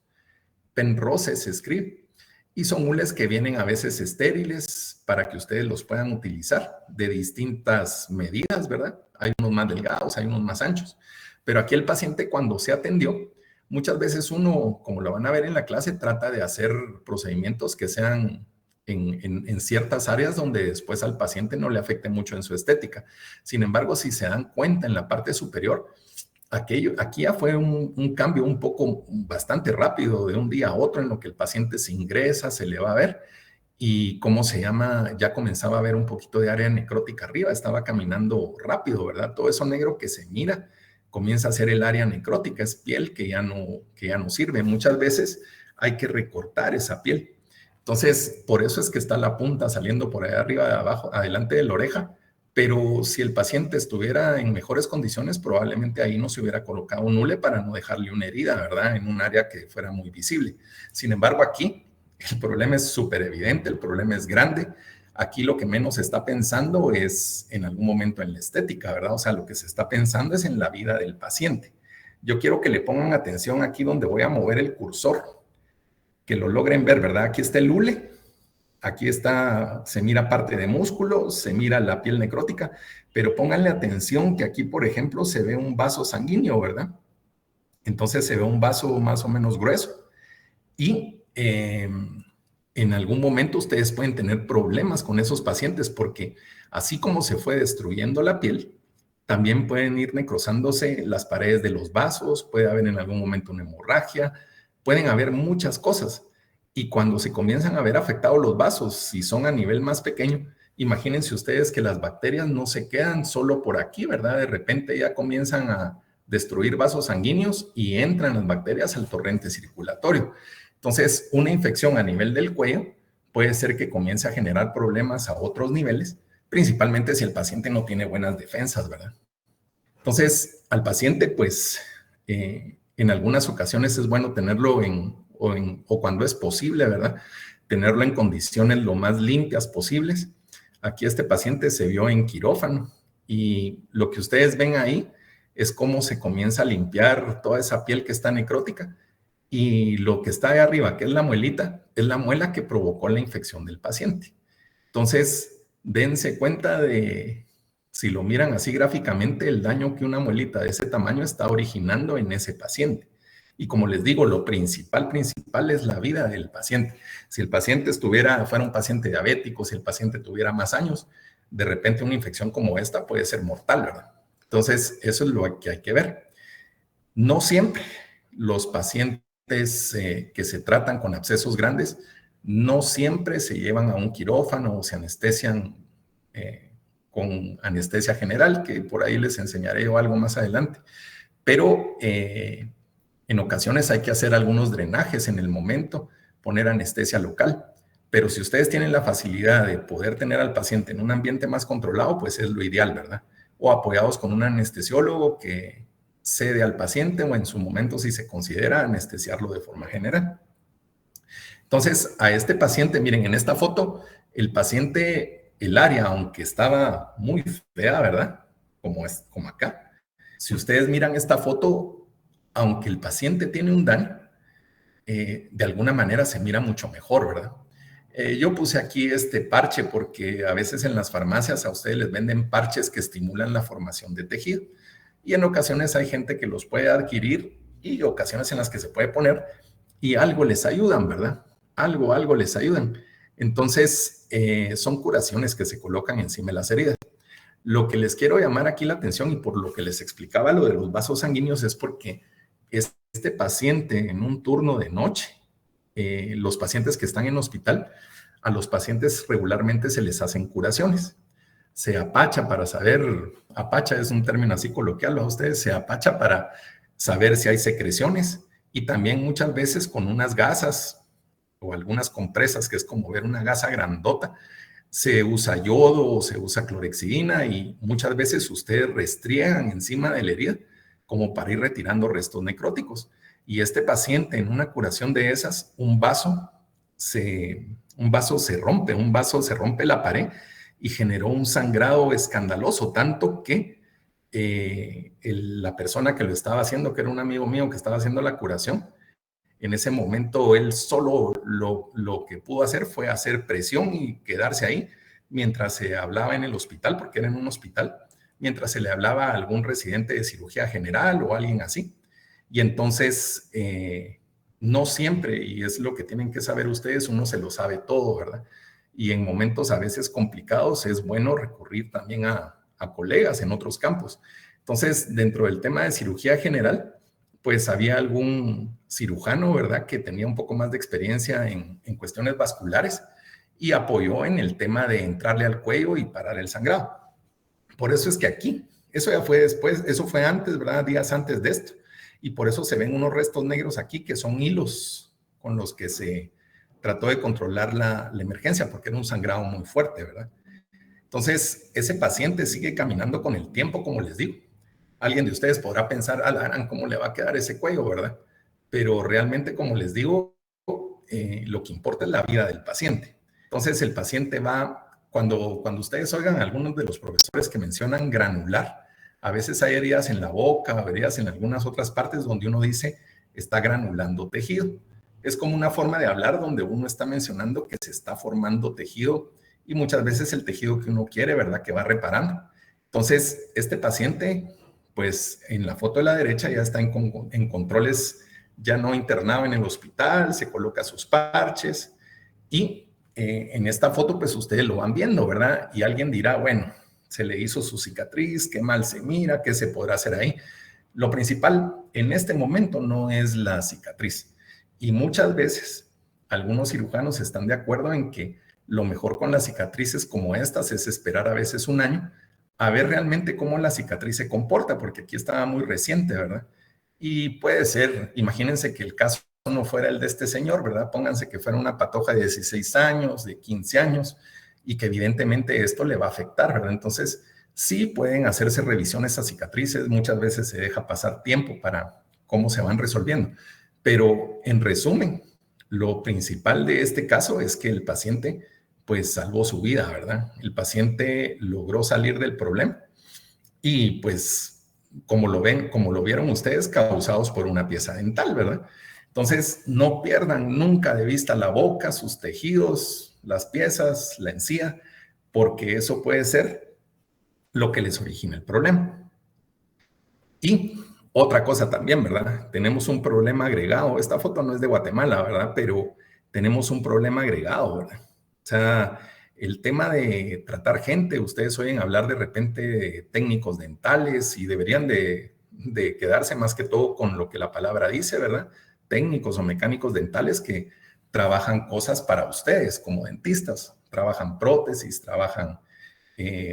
Penrose se escribe. Y son hules que vienen a veces estériles para que ustedes los puedan utilizar de distintas medidas, ¿verdad? Hay unos más delgados, hay unos más anchos. Pero aquí el paciente cuando se atendió, muchas veces uno, como lo van a ver en la clase, trata de hacer procedimientos que sean en ciertas áreas donde después al paciente no le afecte mucho en su estética. Sin embargo, si se dan cuenta en la parte superior, aquí ya fue un cambio un poco bastante rápido de un día a otro en lo que el paciente se ingresa, se le va a ver y cómo se llama, ya comenzaba a ver un poquito de área necrótica arriba, estaba caminando rápido, ¿verdad? Todo eso negro que se mira comienza a ser el área necrótica, es piel que ya no sirve. Muchas veces hay que recortar esa piel. Entonces, por eso es que está la punta saliendo por ahí arriba, de abajo, adelante de la oreja. Pero si el paciente estuviera en mejores condiciones, probablemente ahí no se hubiera colocado un hule para no dejarle una herida, ¿verdad? En un área que fuera muy visible. Sin embargo, aquí el problema es súper evidente, el problema es grande. Aquí lo que menos se está pensando es en algún momento en la estética, ¿verdad? O sea, lo que se está pensando es en la vida del paciente. Yo quiero que le pongan atención aquí donde voy a mover el cursor, que lo logren ver, ¿verdad? Aquí está el hule. Aquí está, se mira parte de músculo, se mira la piel necrótica, pero pónganle atención que aquí, por ejemplo, se ve un vaso sanguíneo, ¿verdad? Entonces se ve un vaso más o menos grueso y en algún momento ustedes pueden tener problemas con esos pacientes porque así como se fue destruyendo la piel, también pueden ir necrosándose las paredes de los vasos, puede haber en algún momento una hemorragia, pueden haber muchas cosas. Y cuando se comienzan a ver afectados los vasos, si son a nivel más pequeño, imagínense ustedes que las bacterias no se quedan solo por aquí, ¿verdad? De repente ya comienzan a destruir vasos sanguíneos y entran las bacterias al torrente circulatorio. Entonces, una infección a nivel del cuello puede ser que comience a generar problemas a otros niveles, principalmente si el paciente no tiene buenas defensas, ¿verdad? Entonces, al paciente, pues, en algunas ocasiones es bueno tenerlo o cuando es posible, ¿verdad? Tenerlo en condiciones lo más limpias posibles. Aquí este paciente se vio en quirófano y lo que ustedes ven ahí es cómo se comienza a limpiar toda esa piel que está necrótica y lo que está ahí arriba, que es la muelita, es la muela que provocó la infección del paciente. Entonces, dense cuenta de, si lo miran así gráficamente, el daño que una muelita de ese tamaño está originando en ese paciente. Y como les digo, lo principal es la vida del paciente. Si el paciente fuera un paciente diabético, si el paciente tuviera más años, de repente una infección como esta puede ser mortal, ¿verdad? Entonces, eso es lo que hay que ver. No siempre los pacientes que se tratan con abscesos grandes, no siempre se llevan a un quirófano o se anestesian con anestesia general, que por ahí les enseñaré yo algo más adelante. Pero en ocasiones hay que hacer algunos drenajes en el momento, poner anestesia local. Pero si ustedes tienen la facilidad de poder tener al paciente en un ambiente más controlado, pues es lo ideal, ¿verdad? O apoyados con un anestesiólogo que cede al paciente o en su momento, si se considera, anestesiarlo de forma general. Entonces, a este paciente, miren, en esta foto, el paciente, el área, aunque estaba muy fea, ¿verdad? Como acá. Si ustedes miran esta foto, aunque el paciente tiene un daño, de alguna manera se mira mucho mejor, ¿verdad? Yo puse aquí este parche porque a veces en las farmacias a ustedes les venden parches que estimulan la formación de tejido y en ocasiones hay gente que los puede adquirir y ocasiones en las que se puede poner y algo les ayudan, ¿verdad? Algo les ayudan. Entonces, son curaciones que se colocan encima de las heridas. Lo que les quiero llamar aquí la atención y por lo que les explicaba lo de los vasos sanguíneos es porque este paciente en un turno de noche, los pacientes que están en hospital, a los pacientes regularmente se les hacen curaciones. Se apacha para saber, apacha es un término así coloquial a ustedes, se apacha para saber si hay secreciones y también muchas veces con unas gasas o algunas compresas, que es como ver una gasa grandota, se usa yodo o se usa clorexidina y muchas veces ustedes restriegan encima de la herida como para ir retirando restos necróticos. Y este paciente en una curación de esas, un vaso se rompe la pared y generó un sangrado escandaloso, tanto que la persona que lo estaba haciendo, que era un amigo mío que estaba haciendo la curación, en ese momento él solo lo que pudo hacer fue hacer presión y quedarse ahí mientras se hablaba en el hospital, porque era en un hospital, mientras se le hablaba a algún residente de cirugía general o alguien así. Y entonces, no siempre, y es lo que tienen que saber ustedes, uno se lo sabe todo, ¿verdad? Y en momentos a veces complicados es bueno recurrir también a colegas en otros campos. Entonces, dentro del tema de cirugía general, pues había algún cirujano, ¿verdad?, que tenía un poco más de experiencia en cuestiones vasculares y apoyó en el tema de entrarle al cuello y parar el sangrado. Por eso es que aquí, eso ya fue después, eso fue antes, ¿verdad?, días antes de esto. Y por eso se ven unos restos negros aquí que son hilos con los que se trató de controlar la emergencia, porque era un sangrado muy fuerte, ¿verdad? Entonces, ese paciente sigue caminando con el tiempo, como les digo. Alguien de ustedes podrá pensar, Alan, ¿cómo le va a quedar ese cuello, verdad? Pero realmente, como les digo, lo que importa es la vida del paciente. Entonces, el paciente va, cuando ustedes oigan a algunos de los profesores que mencionan granular, a veces hay heridas en la boca, heridas en algunas otras partes donde uno dice, está granulando tejido. Es como una forma de hablar donde uno está mencionando que se está formando tejido y muchas veces el tejido que uno quiere, ¿verdad?, que va reparando. Entonces, este paciente, pues en la foto de la derecha ya está en controles, ya no internado en el hospital, se coloca sus parches y en esta foto pues ustedes lo van viendo, ¿verdad? Y alguien dirá, bueno, se le hizo su cicatriz, qué mal se mira, qué se podrá hacer ahí. Lo principal en este momento no es la cicatriz y muchas veces algunos cirujanos están de acuerdo en que lo mejor con las cicatrices como estas es esperar a veces un año a ver realmente cómo la cicatriz se comporta, porque aquí estaba muy reciente, ¿verdad? Y puede ser, imagínense que el caso no fuera el de este señor, ¿verdad? Pónganse que fuera una patoja de 16 años, de 15 años, y que evidentemente esto le va a afectar, ¿verdad? Entonces, sí pueden hacerse revisiones a cicatrices, muchas veces se deja pasar tiempo para cómo se van resolviendo, pero en resumen, lo principal de este caso es que el paciente pues salvó su vida, ¿verdad? El paciente logró salir del problema y pues como lo ven, como lo vieron ustedes, causados por una pieza dental, ¿verdad? Entonces no pierdan nunca de vista la boca, sus tejidos, las piezas, la encía, porque eso puede ser lo que les origina el problema. Y otra cosa también, ¿verdad? Tenemos un problema agregado. Esta foto no es de Guatemala, ¿verdad? Pero tenemos un problema agregado, ¿verdad? O sea, el tema de tratar gente, ustedes oyen hablar de repente de técnicos dentales y deberían de quedarse más que todo con lo que la palabra dice, ¿verdad? Técnicos o mecánicos dentales que trabajan cosas para ustedes como dentistas, trabajan prótesis, trabajan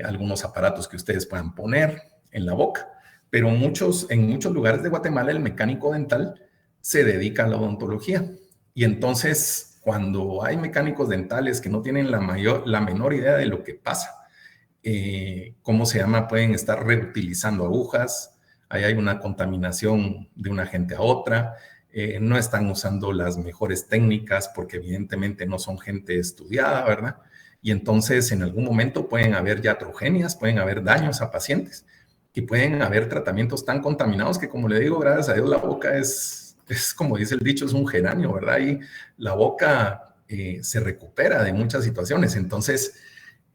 algunos aparatos que ustedes puedan poner en la boca, pero en muchos lugares de Guatemala el mecánico dental se dedica a la odontología y entonces cuando hay mecánicos dentales que no tienen la menor idea de lo que pasa, ¿cómo se llama? Pueden estar reutilizando agujas, ahí hay una contaminación de una gente a otra, no están usando las mejores técnicas porque evidentemente no son gente estudiada, ¿verdad? Y entonces en algún momento pueden haber iatrogenias, pueden haber daños a pacientes y pueden haber tratamientos tan contaminados que, como le digo, gracias a Dios la boca es como dice el dicho, es un geranio, ¿verdad? Y la boca se recupera de muchas situaciones. Entonces,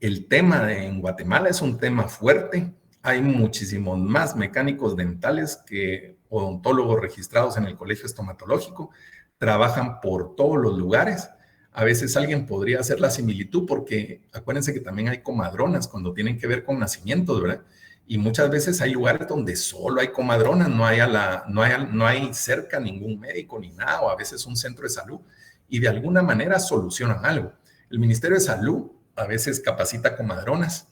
el tema en Guatemala es un tema fuerte. Hay muchísimos más mecánicos dentales que odontólogos registrados en el Colegio Estomatológico. Trabajan por todos los lugares. A veces alguien podría hacer la similitud porque acuérdense que también hay comadronas cuando tienen que ver con nacimientos, ¿verdad? Y muchas veces hay lugares donde solo hay comadronas, no hay cerca ningún médico ni nada, o a veces un centro de salud, y de alguna manera solucionan algo. El Ministerio de Salud a veces capacita comadronas,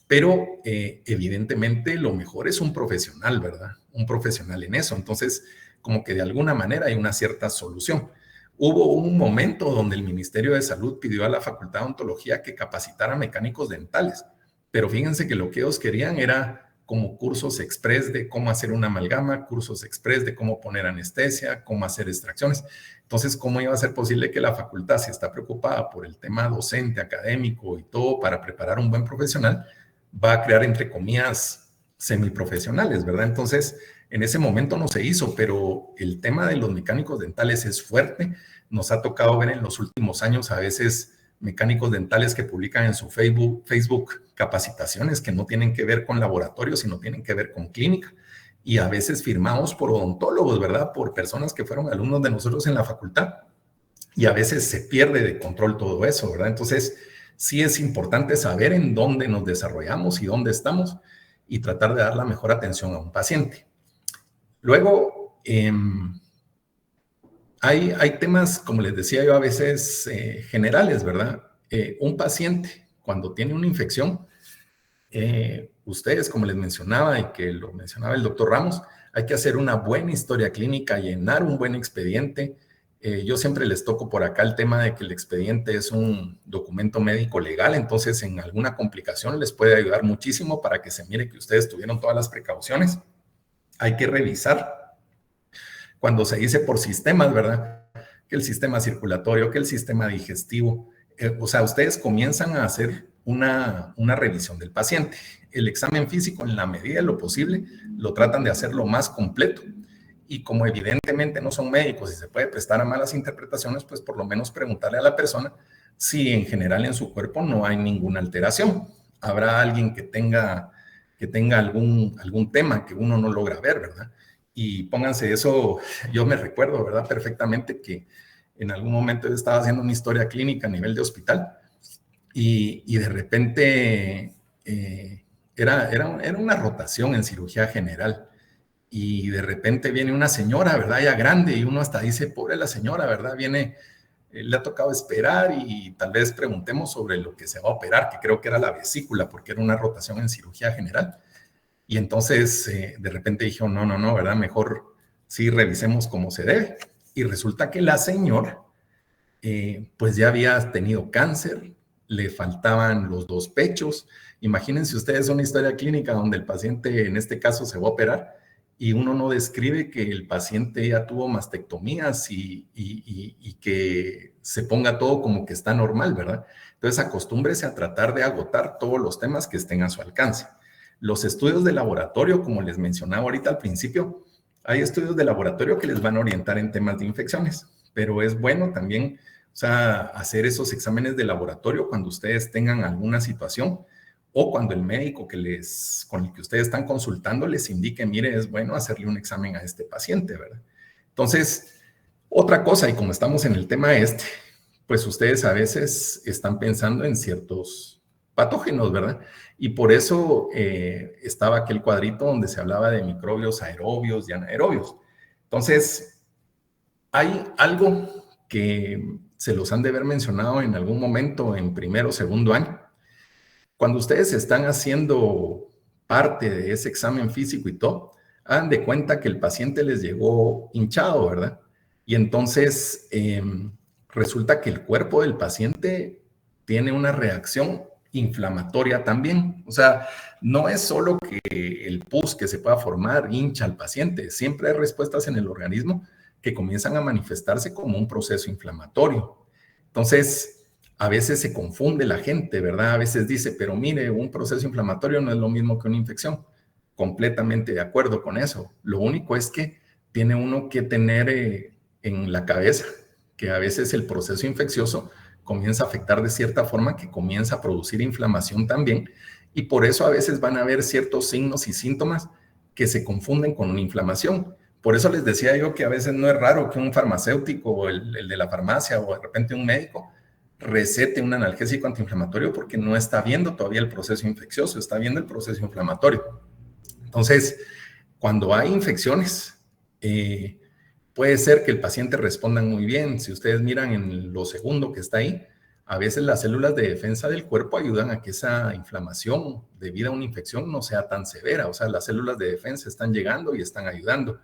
pero evidentemente lo mejor es un profesional, ¿verdad? Un profesional en eso. Entonces, como que de alguna manera hay una cierta solución. Hubo un momento donde el Ministerio de Salud pidió a la Facultad de Odontología que capacitara mecánicos dentales. Pero fíjense que lo que ellos querían era como cursos express de cómo hacer una amalgama, cursos express de cómo poner anestesia, cómo hacer extracciones. Entonces, ¿cómo iba a ser posible que la facultad, si está preocupada por el tema docente, académico y todo para preparar un buen profesional, va a crear, entre comillas, semiprofesionales, ¿verdad? Entonces, en ese momento no se hizo, pero el tema de los mecánicos dentales es fuerte. Nos ha tocado ver en los últimos años a veces mecánicos dentales que publican en su Facebook capacitaciones que no tienen que ver con laboratorios, sino tienen que ver con clínica. Y a veces firmados por odontólogos, ¿verdad? Por personas que fueron alumnos de nosotros en la facultad. Y a veces se pierde de control todo eso, ¿verdad? Entonces, sí es importante saber en dónde nos desarrollamos y dónde estamos y tratar de dar la mejor atención a un paciente. Luego, hay temas, como les decía yo, a veces generales, ¿verdad? Un paciente, cuando tiene una infección, ustedes, como les mencionaba y que lo mencionaba el doctor Ramos, hay que hacer una buena historia clínica, llenar un buen expediente. Yo siempre les toco por acá el tema de que el expediente es un documento médico legal, entonces en alguna complicación les puede ayudar muchísimo para que se mire que ustedes tuvieron todas las precauciones. Hay que revisar cuando se dice por sistemas, ¿verdad? Que el sistema circulatorio, que el sistema digestivo. O sea, ustedes comienzan a hacer una revisión del paciente. El examen físico, en la medida de lo posible, lo tratan de hacer lo más completo. Y como evidentemente no son médicos y se puede prestar a malas interpretaciones, pues por lo menos preguntarle a la persona si en general en su cuerpo no hay ninguna alteración. Habrá alguien que tenga algún tema que uno no logra ver, ¿verdad? Y pónganse eso, yo me recuerdo, ¿verdad? Perfectamente que en algún momento yo estaba haciendo una historia clínica a nivel de hospital y de repente era una rotación en cirugía general y de repente viene una señora, ¿verdad? Ya grande y uno hasta dice, pobre la señora, ¿verdad? Viene, le ha tocado esperar y tal vez preguntemos sobre lo que se va a operar, que creo que era la vesícula porque era una rotación en cirugía general. Y entonces, de repente dije, no, ¿verdad? Mejor sí revisemos cómo se debe. Y resulta que la señora, pues ya había tenido cáncer, le faltaban los 2 pechos. Imagínense ustedes una historia clínica donde el paciente, en este caso, se va a operar y uno no describe que el paciente ya tuvo mastectomías y que se ponga todo como que está normal, ¿verdad? Entonces, acostúmbrese a tratar de agotar todos los temas que estén a su alcance. Los estudios de laboratorio, como les mencionaba ahorita al principio, hay estudios de laboratorio que les van a orientar en temas de infecciones, pero es bueno también, o sea, hacer esos exámenes de laboratorio cuando ustedes tengan alguna situación o cuando el médico con el que ustedes están consultando les indique, mire, es bueno hacerle un examen a este paciente, ¿verdad? Entonces, otra cosa, y como estamos en el tema pues ustedes a veces están pensando en ciertos patógenos, ¿verdad? Y por eso estaba aquel cuadrito donde se hablaba de microbios aerobios y anaerobios. Entonces, hay algo que se los han de haber mencionado en algún momento en primero o segundo año. Cuando ustedes están haciendo parte de ese examen físico y todo, hagan de cuenta que el paciente les llegó hinchado, ¿verdad? Y entonces resulta que el cuerpo del paciente tiene una reacción inflamatoria también. O sea, no es solo que el pus que se pueda formar hincha al paciente, siempre hay respuestas en el organismo que comienzan a manifestarse como un proceso inflamatorio. Entonces, a veces se confunde la gente, ¿verdad? A veces dice, pero mire, un proceso inflamatorio no es lo mismo que una infección. Completamente de acuerdo con eso. Lo único es que tiene uno que tener en la cabeza que a veces el proceso infeccioso comienza a afectar de cierta forma que comienza a producir inflamación también y por eso a veces van a haber ciertos signos y síntomas que se confunden con una inflamación. Por eso les decía yo que a veces no es raro que un farmacéutico o el de la farmacia o de repente un médico recete un analgésico antiinflamatorio porque no está viendo todavía el proceso infeccioso, está viendo el proceso inflamatorio. Entonces, cuando hay infecciones, puede ser que el paciente responda muy bien. Si ustedes miran en lo segundo que está ahí, a veces las células de defensa del cuerpo ayudan a que esa inflamación debido a una infección no sea tan severa. O sea, las células de defensa están llegando y están ayudando.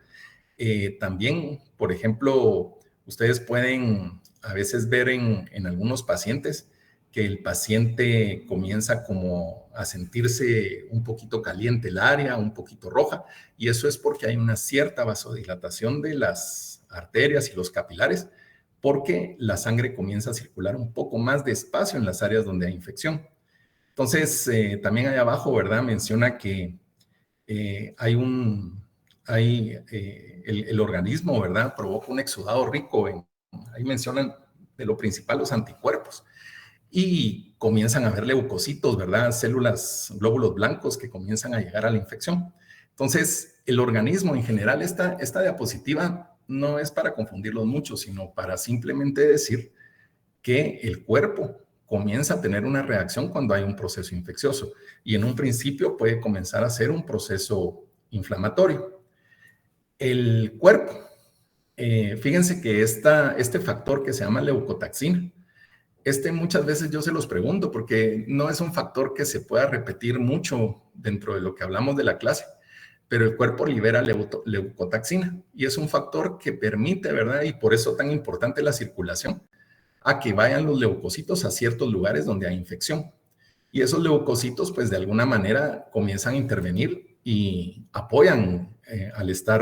También, por ejemplo, ustedes pueden a veces ver en algunos pacientes que el paciente comienza como a sentirse un poquito caliente el área, un poquito roja, y eso es porque hay una cierta vasodilatación de las arterias y los capilares, porque la sangre comienza a circular un poco más despacio en las áreas donde hay infección. Entonces, también ahí abajo, ¿verdad? Menciona que el organismo, ¿verdad? Provoca un exudado rico. Ahí mencionan de lo principal los anticuerpos. Y comienzan a haber leucocitos, ¿verdad? Células, glóbulos blancos que comienzan a llegar a la infección. Entonces, el organismo en general, esta diapositiva no es para confundirlos mucho, sino para simplemente decir que el cuerpo comienza a tener una reacción cuando hay un proceso infeccioso. Y en un principio puede comenzar a ser un proceso inflamatorio. El cuerpo, fíjense que este factor que se llama leucotaxina, muchas veces yo se los pregunto porque no es un factor que se pueda repetir mucho dentro de lo que hablamos de la clase, pero el cuerpo libera leucotaxina y es un factor que permite, ¿verdad? Y por eso tan importante la circulación, a que vayan los leucocitos a ciertos lugares donde hay infección. Y esos leucocitos, pues de alguna manera comienzan a intervenir y apoyan al estar,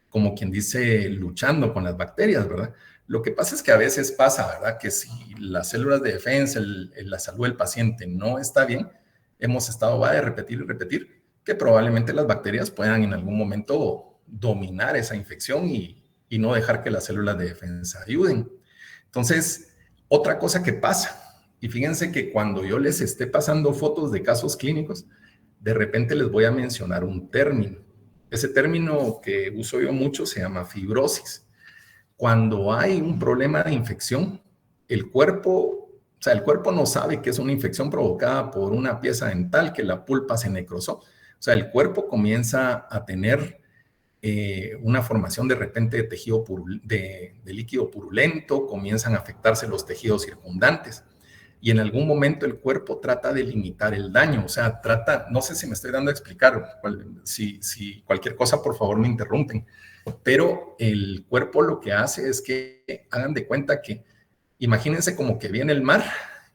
como quien dice, luchando con las bacterias, ¿verdad? Lo que pasa es que a veces pasa, ¿verdad? Que si las células de defensa, la salud del paciente no está bien, hemos estado, va a repetir y repetir, que probablemente las bacterias puedan en algún momento dominar esa infección y no dejar que las células de defensa ayuden. Entonces, otra cosa que pasa, y fíjense que cuando yo les esté pasando fotos de casos clínicos, de repente les voy a mencionar un término. Ese término que uso yo mucho se llama fibrosis. Cuando hay un problema de infección, el cuerpo no sabe que es una infección provocada por una pieza dental, que la pulpa se necrosó. O sea, el cuerpo comienza a tener una formación de repente de tejido de líquido purulento, comienzan a afectarse los tejidos circundantes. Y en algún momento el cuerpo trata de limitar el daño, o sea, no sé si me estoy dando a explicar, si cualquier cosa por favor me interrumpen, pero el cuerpo lo que hace es que hagan de cuenta que, imagínense como que viene el mar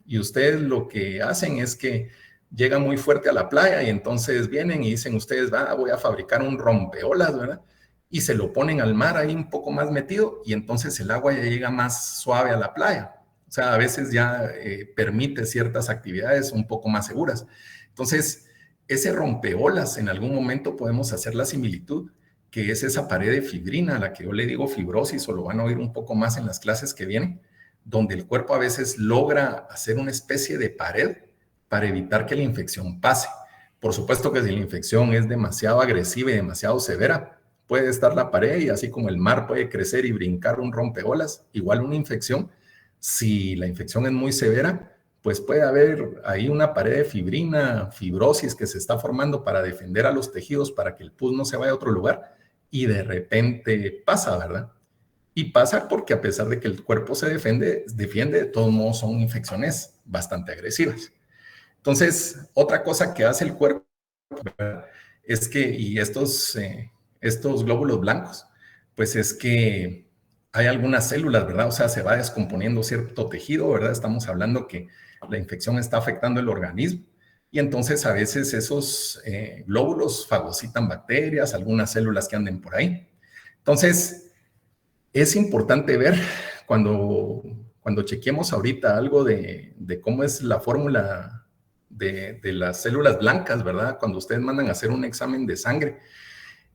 y ustedes lo que hacen es que llegan muy fuerte a la playa y entonces vienen y dicen ustedes, voy a fabricar un rompeolas, ¿verdad? Y se lo ponen al mar ahí un poco más metido y entonces el agua ya llega más suave a la playa. O sea, a veces ya permite ciertas actividades un poco más seguras. Entonces, ese rompeolas, en algún momento podemos hacer la similitud, que es esa pared de fibrina, a la que yo le digo fibrosis, o lo van a oír un poco más en las clases que vienen, donde el cuerpo a veces logra hacer una especie de pared para evitar que la infección pase. Por supuesto que si la infección es demasiado agresiva y demasiado severa, puede estar la pared y así como el mar puede crecer y brincar un rompeolas, igual una infección. Si la infección es muy severa, pues puede haber ahí una pared de fibrina, fibrosis que se está formando para defender a los tejidos, para que el pus no se vaya a otro lugar, y de repente pasa, ¿verdad? Y pasa porque a pesar de que el cuerpo se defiende, de todos modos son infecciones bastante agresivas. Entonces, otra cosa que hace el cuerpo, ¿verdad? Es que, y estos glóbulos blancos, pues es que hay algunas células, ¿verdad? O sea, se va descomponiendo cierto tejido, ¿verdad? Estamos hablando que la infección está afectando el organismo y entonces a veces esos glóbulos fagocitan bacterias, algunas células que anden por ahí. Entonces, es importante ver cuando chequeemos ahorita algo de cómo es la fórmula de las células blancas, ¿verdad? Cuando ustedes mandan a hacer un examen de sangre,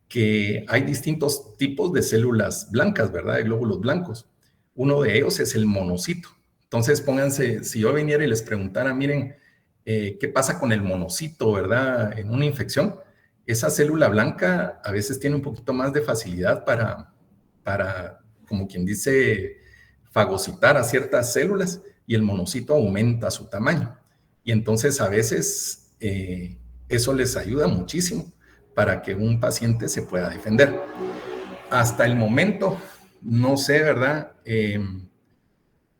que hay distintos tipos de células blancas, ¿verdad? De glóbulos blancos. Uno de ellos es el monocito. Entonces, pónganse, si yo viniera y les preguntara, miren, ¿qué pasa con el monocito, verdad? En una infección, esa célula blanca a veces tiene un poquito más de facilidad para como quien dice, fagocitar a ciertas células y el monocito aumenta su tamaño. Y entonces a veces eso les ayuda muchísimo para que un paciente se pueda defender. Hasta el momento, no sé, ¿verdad?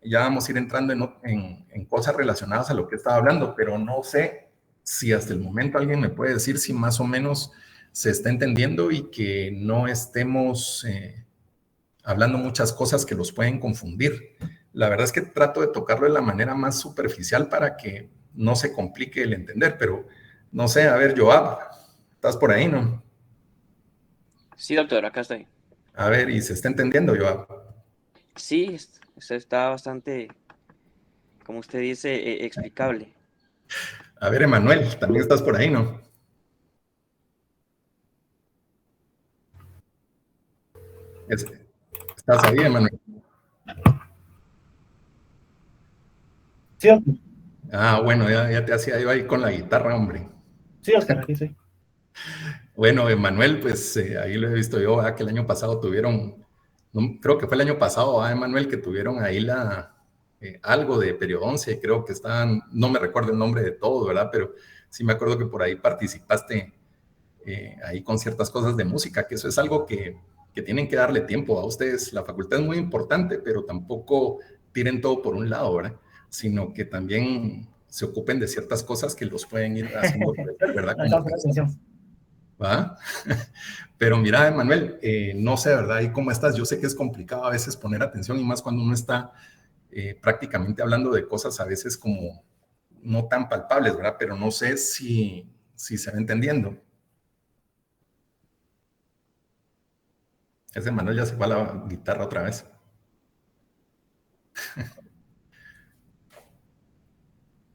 Ya vamos a ir entrando en cosas relacionadas a lo que estaba hablando, pero no sé si hasta el momento alguien me puede decir si más o menos se está entendiendo y que no estemos hablando muchas cosas que los pueden confundir. la verdad es que trato de tocarlo de la manera más superficial para que no se complique el entender, pero no sé, a ver, Joab, ¿estás por ahí, no? Sí, doctor, acá estoy. A ver, ¿y se está entendiendo, Joab? Sí, está bastante, como usted dice, explicable. A ver, Emanuel, también estás por ahí, ¿no? ¿Estás ahí, Emanuel? Sí, Oscar. Ah, bueno, ya te hacía yo ahí con la guitarra, hombre. Sí, Oscar, aquí sí. Bueno, Emanuel, pues ahí lo he visto yo, que el año pasado tuvieron, creo que fue el año pasado, Emanuel, que tuvieron ahí algo de periodoncia, y creo que estaban, no me recuerdo el nombre de todo, ¿verdad? Pero sí me acuerdo que por ahí participaste ahí con ciertas cosas de música, que eso es algo que tienen que darle tiempo a ustedes. La facultad es muy importante, pero tampoco tiren todo por un lado, ¿verdad? Sino que también se ocupen de ciertas cosas que los pueden ir haciendo crecer, ¿verdad? No, estamos poniendo atención. ¿Va? Pero mira, Manuel, no sé, ¿verdad? ¿Y cómo estás? Yo sé que es complicado a veces poner atención y más cuando uno está prácticamente hablando de cosas a veces como no tan palpables, ¿verdad? Pero no sé si se va entendiendo. Ese Manuel ya se va a la guitarra otra vez.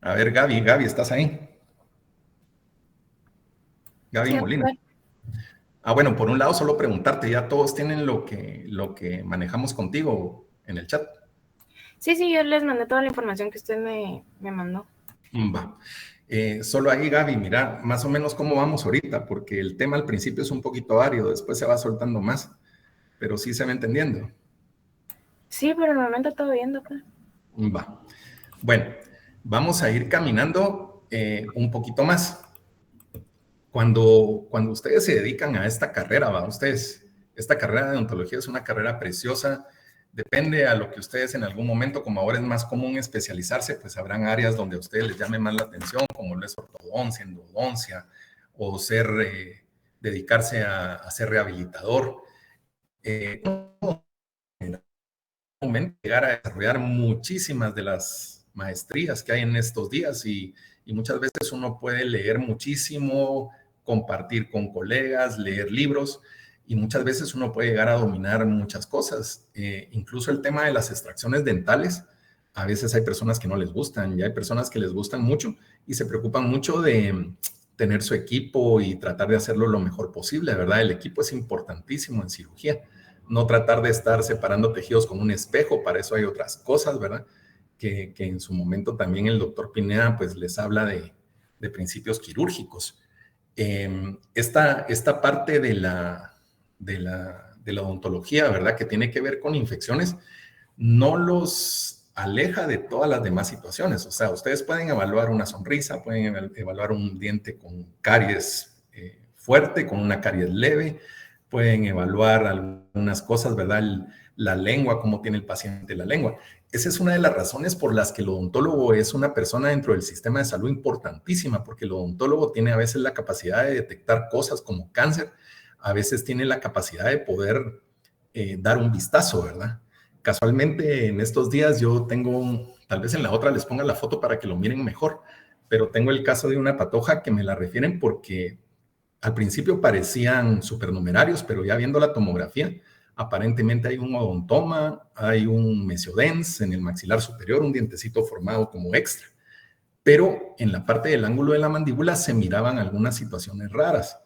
A ver, Gaby, ¿estás ahí? Gaby Sí, Molina. doctor. Ah, bueno, por un lado, solo preguntarte, ¿ya todos tienen lo que manejamos contigo en el chat? Sí, yo les mandé toda la información que usted me mandó. Va. Solo ahí, Gaby, mira, más o menos cómo vamos ahorita, porque el tema al principio es un poquito árido, después se va soltando más, pero sí se va entendiendo. Sí, por el momento todo bien, doctor. Va. Bueno, vamos a ir caminando un poquito más. Cuando ustedes se dedican a esta carrera, esta carrera de odontología es una carrera preciosa, depende a lo que ustedes en algún momento, como ahora es más común especializarse, pues habrán áreas donde a ustedes les llame más la atención, como lo es ortodoncia, endodoncia, o dedicarse a ser rehabilitador. Llegar a desarrollar muchísimas de las maestrías que hay en estos días y muchas veces uno puede leer muchísimo, compartir con colegas, leer libros y muchas veces uno puede llegar a dominar muchas cosas. Incluso el tema de las extracciones dentales, a veces hay personas que no les gustan y hay personas que les gustan mucho y se preocupan mucho de tener su equipo y tratar de hacerlo lo mejor posible, ¿verdad? El equipo es importantísimo en cirugía. No tratar de estar separando tejidos con un espejo, para eso hay otras cosas, ¿verdad? Que en su momento también el doctor Pineda pues les habla de principios quirúrgicos. Esta parte de la odontología, ¿verdad? Que tiene que ver con infecciones, no los aleja de todas las demás situaciones. O sea, ustedes pueden evaluar una sonrisa, pueden evaluar un diente con caries fuerte, con una caries leve, pueden evaluar algunas cosas, ¿verdad? La lengua, cómo tiene el paciente la lengua. Esa es una de las razones por las que el odontólogo es una persona dentro del sistema de salud importantísima, porque el odontólogo tiene a veces la capacidad de detectar cosas como cáncer, a veces tiene la capacidad de poder dar un vistazo, ¿verdad? Casualmente en estos días yo tengo, tal vez en la otra les ponga la foto para que lo miren mejor, pero tengo el caso de una patoja que me la refieren porque al principio parecían supernumerarios, pero ya viendo la tomografía, aparentemente hay un odontoma, hay un mesiodens en el maxilar superior, un dientecito formado como extra. Pero en la parte del ángulo de la mandíbula se miraban algunas situaciones raras.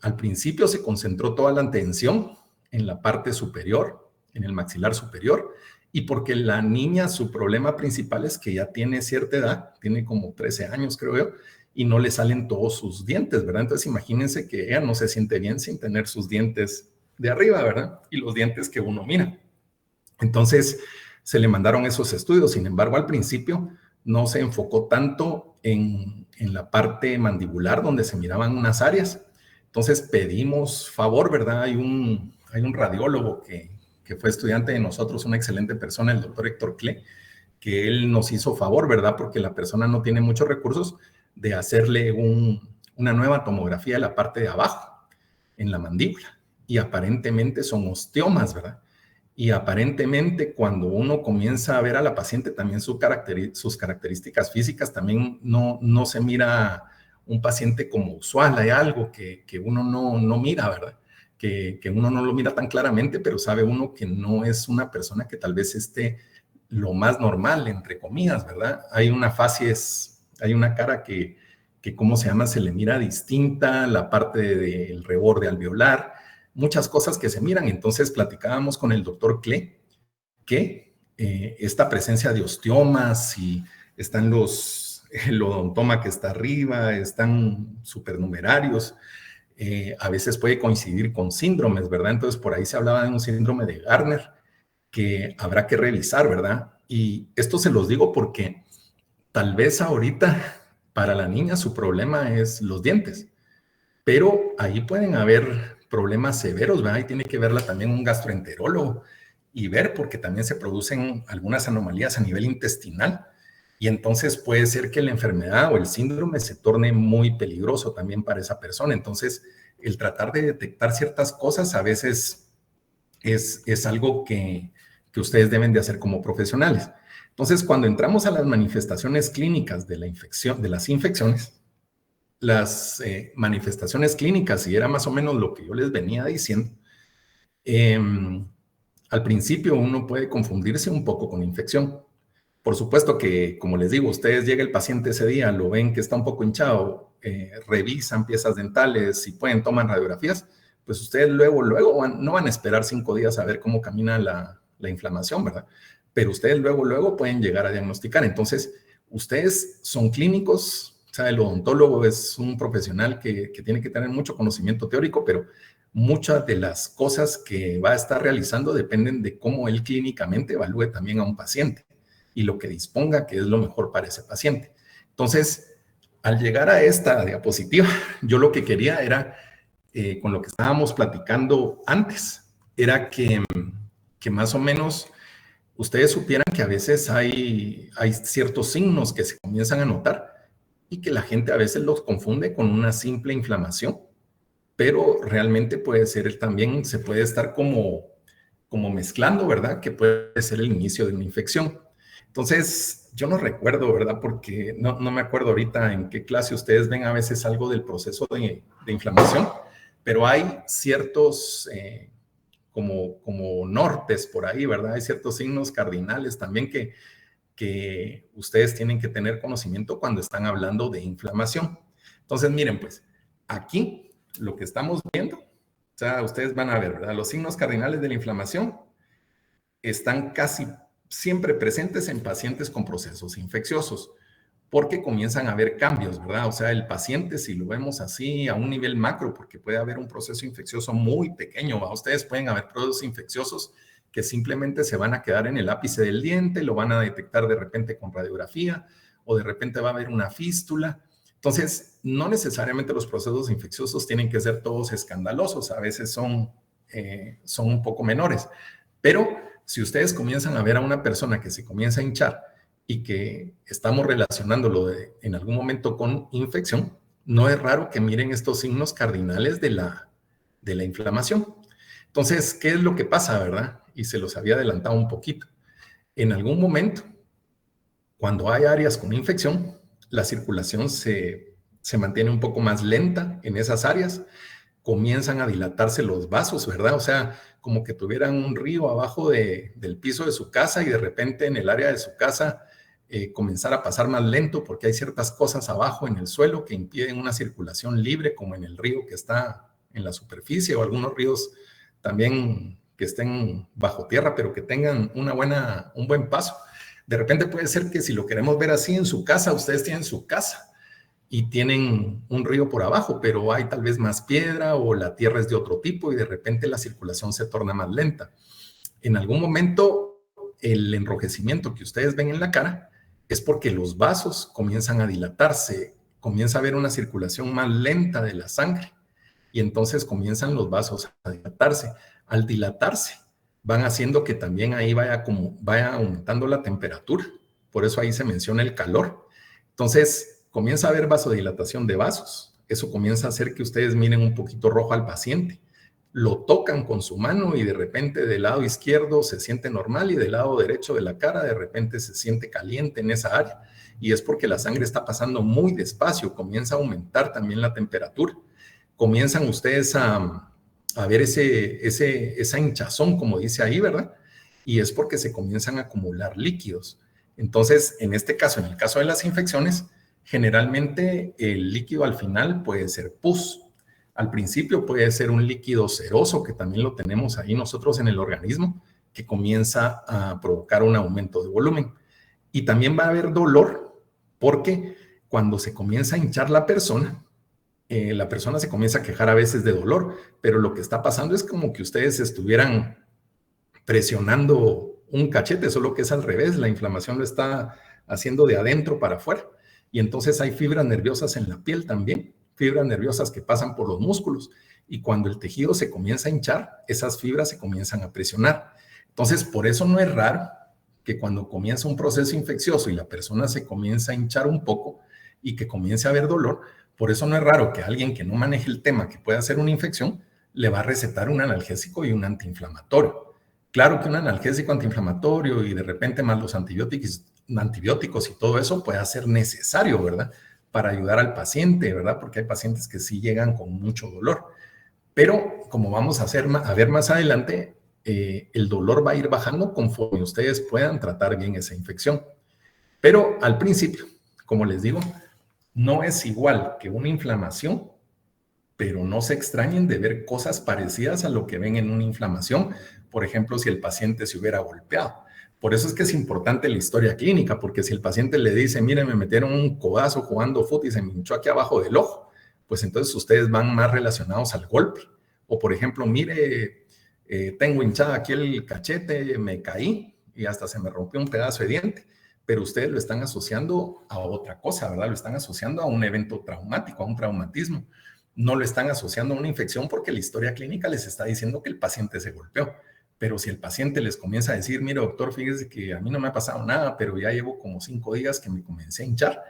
Al principio se concentró toda la atención en la parte superior, en el maxilar superior, y porque la niña, su problema principal es que ya tiene cierta edad, tiene como 13 años creo yo, y no le salen todos sus dientes, ¿verdad? Entonces imagínense que ella no se siente bien sin tener sus dientes de arriba, ¿verdad? Y los dientes que uno mira. Entonces se le mandaron esos estudios, sin embargo al principio no se enfocó tanto en la parte mandibular donde se miraban unas áreas. Entonces pedimos favor, ¿verdad? Hay un radiólogo que fue estudiante de nosotros, una excelente persona, el doctor Héctor Cle, que él nos hizo favor, ¿verdad? Porque la persona no tiene muchos recursos, de hacerle una nueva tomografía de la parte de abajo, en la mandíbula. Y aparentemente son osteomas, ¿verdad? y aparentemente cuando uno comienza a ver a la paciente también sus características físicas, también no se mira un paciente como usual. Hay algo que uno no mira, ¿verdad? Que uno no lo mira tan claramente, pero sabe uno que no es una persona que tal vez esté lo más normal, entre comillas, ¿verdad? Hay una facies, hay una cara que ¿cómo se llama? Se le mira distinta, la parte del reborde alveolar, muchas cosas que se miran. Entonces platicábamos con el doctor Klee que esta presencia de osteomas y están el odontoma que está arriba, están supernumerarios, a veces puede coincidir con síndromes, ¿verdad? Entonces por ahí se hablaba de un síndrome de Gardner que habrá que revisar, ¿verdad? Y esto se los digo porque tal vez ahorita para la niña su problema es los dientes, pero ahí pueden haber problemas severos, ¿verdad? Ahí tiene que verla también un gastroenterólogo y ver, porque también se producen algunas anomalías a nivel intestinal y entonces puede ser que la enfermedad o el síndrome se torne muy peligroso también para esa persona. Entonces, el tratar de detectar ciertas cosas a veces es algo que ustedes deben de hacer como profesionales. Entonces, cuando entramos a las manifestaciones clínicas de la infección, de las infecciones, las manifestaciones clínicas, y era más o menos lo que yo les venía diciendo, al principio uno puede confundirse un poco con infección. Por supuesto que, como les digo, ustedes llega el paciente ese día, lo ven que está un poco hinchado, revisan piezas dentales, si pueden, toman radiografías, pues ustedes luego no van a esperar 5 días a ver cómo camina la inflamación, ¿verdad? Pero ustedes luego pueden llegar a diagnosticar. Entonces, ustedes son clínicos, o sea, el odontólogo es un profesional que tiene que tener mucho conocimiento teórico, pero muchas de las cosas que va a estar realizando dependen de cómo él clínicamente evalúe también a un paciente y lo que disponga que es lo mejor para ese paciente. Entonces, al llegar a esta diapositiva, yo lo que quería era, con lo que estábamos platicando antes, era que más o menos ustedes supieran que a veces hay ciertos signos que se comienzan a notar y que la gente a veces los confunde con una simple inflamación, pero realmente puede ser también, se puede estar como mezclando, ¿verdad? Que puede ser el inicio de una infección. Entonces, yo no recuerdo, ¿verdad? Porque no me acuerdo ahorita en qué clase ustedes ven a veces algo del proceso de inflamación, pero hay ciertos como nortes por ahí, ¿verdad? Hay ciertos signos cardinales también que ustedes tienen que tener conocimiento cuando están hablando de inflamación. Entonces, miren, pues, aquí lo que estamos viendo, o sea, ustedes van a ver, ¿verdad? Los signos cardinales de la inflamación están casi siempre presentes en pacientes con procesos infecciosos, porque comienzan a haber cambios, ¿verdad? O sea, el paciente, si lo vemos así a un nivel macro, porque puede haber un proceso infeccioso muy pequeño, ¿va? Ustedes pueden haber procesos infecciosos que simplemente se van a quedar en el ápice del diente, lo van a detectar de repente con radiografía, o de repente va a haber una fístula. Entonces, no necesariamente los procesos infecciosos tienen que ser todos escandalosos, a veces son un poco menores, pero si ustedes comienzan a ver a una persona que se comienza a hinchar y que estamos relacionándolo en algún momento con infección, no es raro que miren estos signos cardinales de la inflamación. Entonces, ¿qué es lo que pasa, verdad? Y se los había adelantado un poquito. En algún momento, cuando hay áreas con infección, la circulación se mantiene un poco más lenta en esas áreas, comienzan a dilatarse los vasos, ¿verdad? O sea, como que tuvieran un río abajo del piso de su casa y de repente en el área de su casa comenzar a pasar más lento porque hay ciertas cosas abajo en el suelo que impiden una circulación libre, como en el río que está en la superficie o algunos ríos también que estén bajo tierra, pero que tengan un buen paso. De repente puede ser que si lo queremos ver así en su casa, ustedes tienen su casa y tienen un río por abajo, pero hay tal vez más piedra o la tierra es de otro tipo y de repente la circulación se torna más lenta. En algún momento, el enrojecimiento que ustedes ven en la cara es porque los vasos comienzan a dilatarse, comienza a haber una circulación más lenta de la sangre y entonces comienzan los vasos a dilatarse. Al dilatarse, van haciendo que también ahí vaya aumentando la temperatura. Por eso ahí se menciona el calor. Entonces, comienza a haber vasodilatación de vasos. Eso comienza a hacer que ustedes miren un poquito rojo al paciente. lo tocan con su mano y de repente del lado izquierdo se siente normal y del lado derecho de la cara de repente se siente caliente en esa área. Y es porque la sangre está pasando muy despacio, comienza a aumentar también la temperatura. Comienzan ustedes a ver esa hinchazón, como dice ahí, ¿verdad? Y es porque se comienzan a acumular líquidos. Entonces, en este caso, en el caso de las infecciones, generalmente el líquido al final puede ser pus. Al principio puede ser un líquido ceroso, que también lo tenemos ahí nosotros en el organismo, que comienza a provocar un aumento de volumen. Y también va a haber dolor, porque cuando se comienza a hinchar la persona se comienza a quejar a veces de dolor, pero lo que está pasando es como que ustedes estuvieran presionando un cachete, solo que es al revés, la inflamación lo está haciendo de adentro para afuera. Y entonces hay fibras nerviosas en la piel también, fibras nerviosas que pasan por los músculos. Y cuando el tejido se comienza a hinchar, esas fibras se comienzan a presionar. Entonces, por eso no es raro que cuando comienza un proceso infeccioso y la persona se comienza a hinchar un poco y que comience a haber dolor, por eso no es raro que alguien que no maneje el tema, que pueda hacer una infección, le va a recetar un analgésico y un antiinflamatorio. Claro que un analgésico antiinflamatorio y de repente más los antibióticos y todo eso puede ser necesario, ¿verdad? Para ayudar al paciente, ¿verdad? Porque hay pacientes que sí llegan con mucho dolor. Pero como vamos a ver más adelante, el dolor va a ir bajando conforme ustedes puedan tratar bien esa infección. Pero al principio, como les digo, no es igual que una inflamación, pero no se extrañen de ver cosas parecidas a lo que ven en una inflamación. Por ejemplo, si el paciente se hubiera golpeado. Por eso es que es importante la historia clínica, porque si el paciente le dice, mire, me metieron un codazo jugando fútbol y se me hinchó aquí abajo del ojo, pues entonces ustedes van más relacionados al golpe. O por ejemplo, mire, tengo hinchada aquí el cachete, me caí y hasta se me rompió un pedazo de diente. Pero ustedes lo están asociando a otra cosa, ¿verdad? Lo están asociando a un evento traumático, a un traumatismo. No lo están asociando a una infección porque la historia clínica les está diciendo que el paciente se golpeó. Pero si el paciente les comienza a decir, mire, doctor, fíjese que a mí no me ha pasado nada, pero ya llevo como 5 días que me comencé a hinchar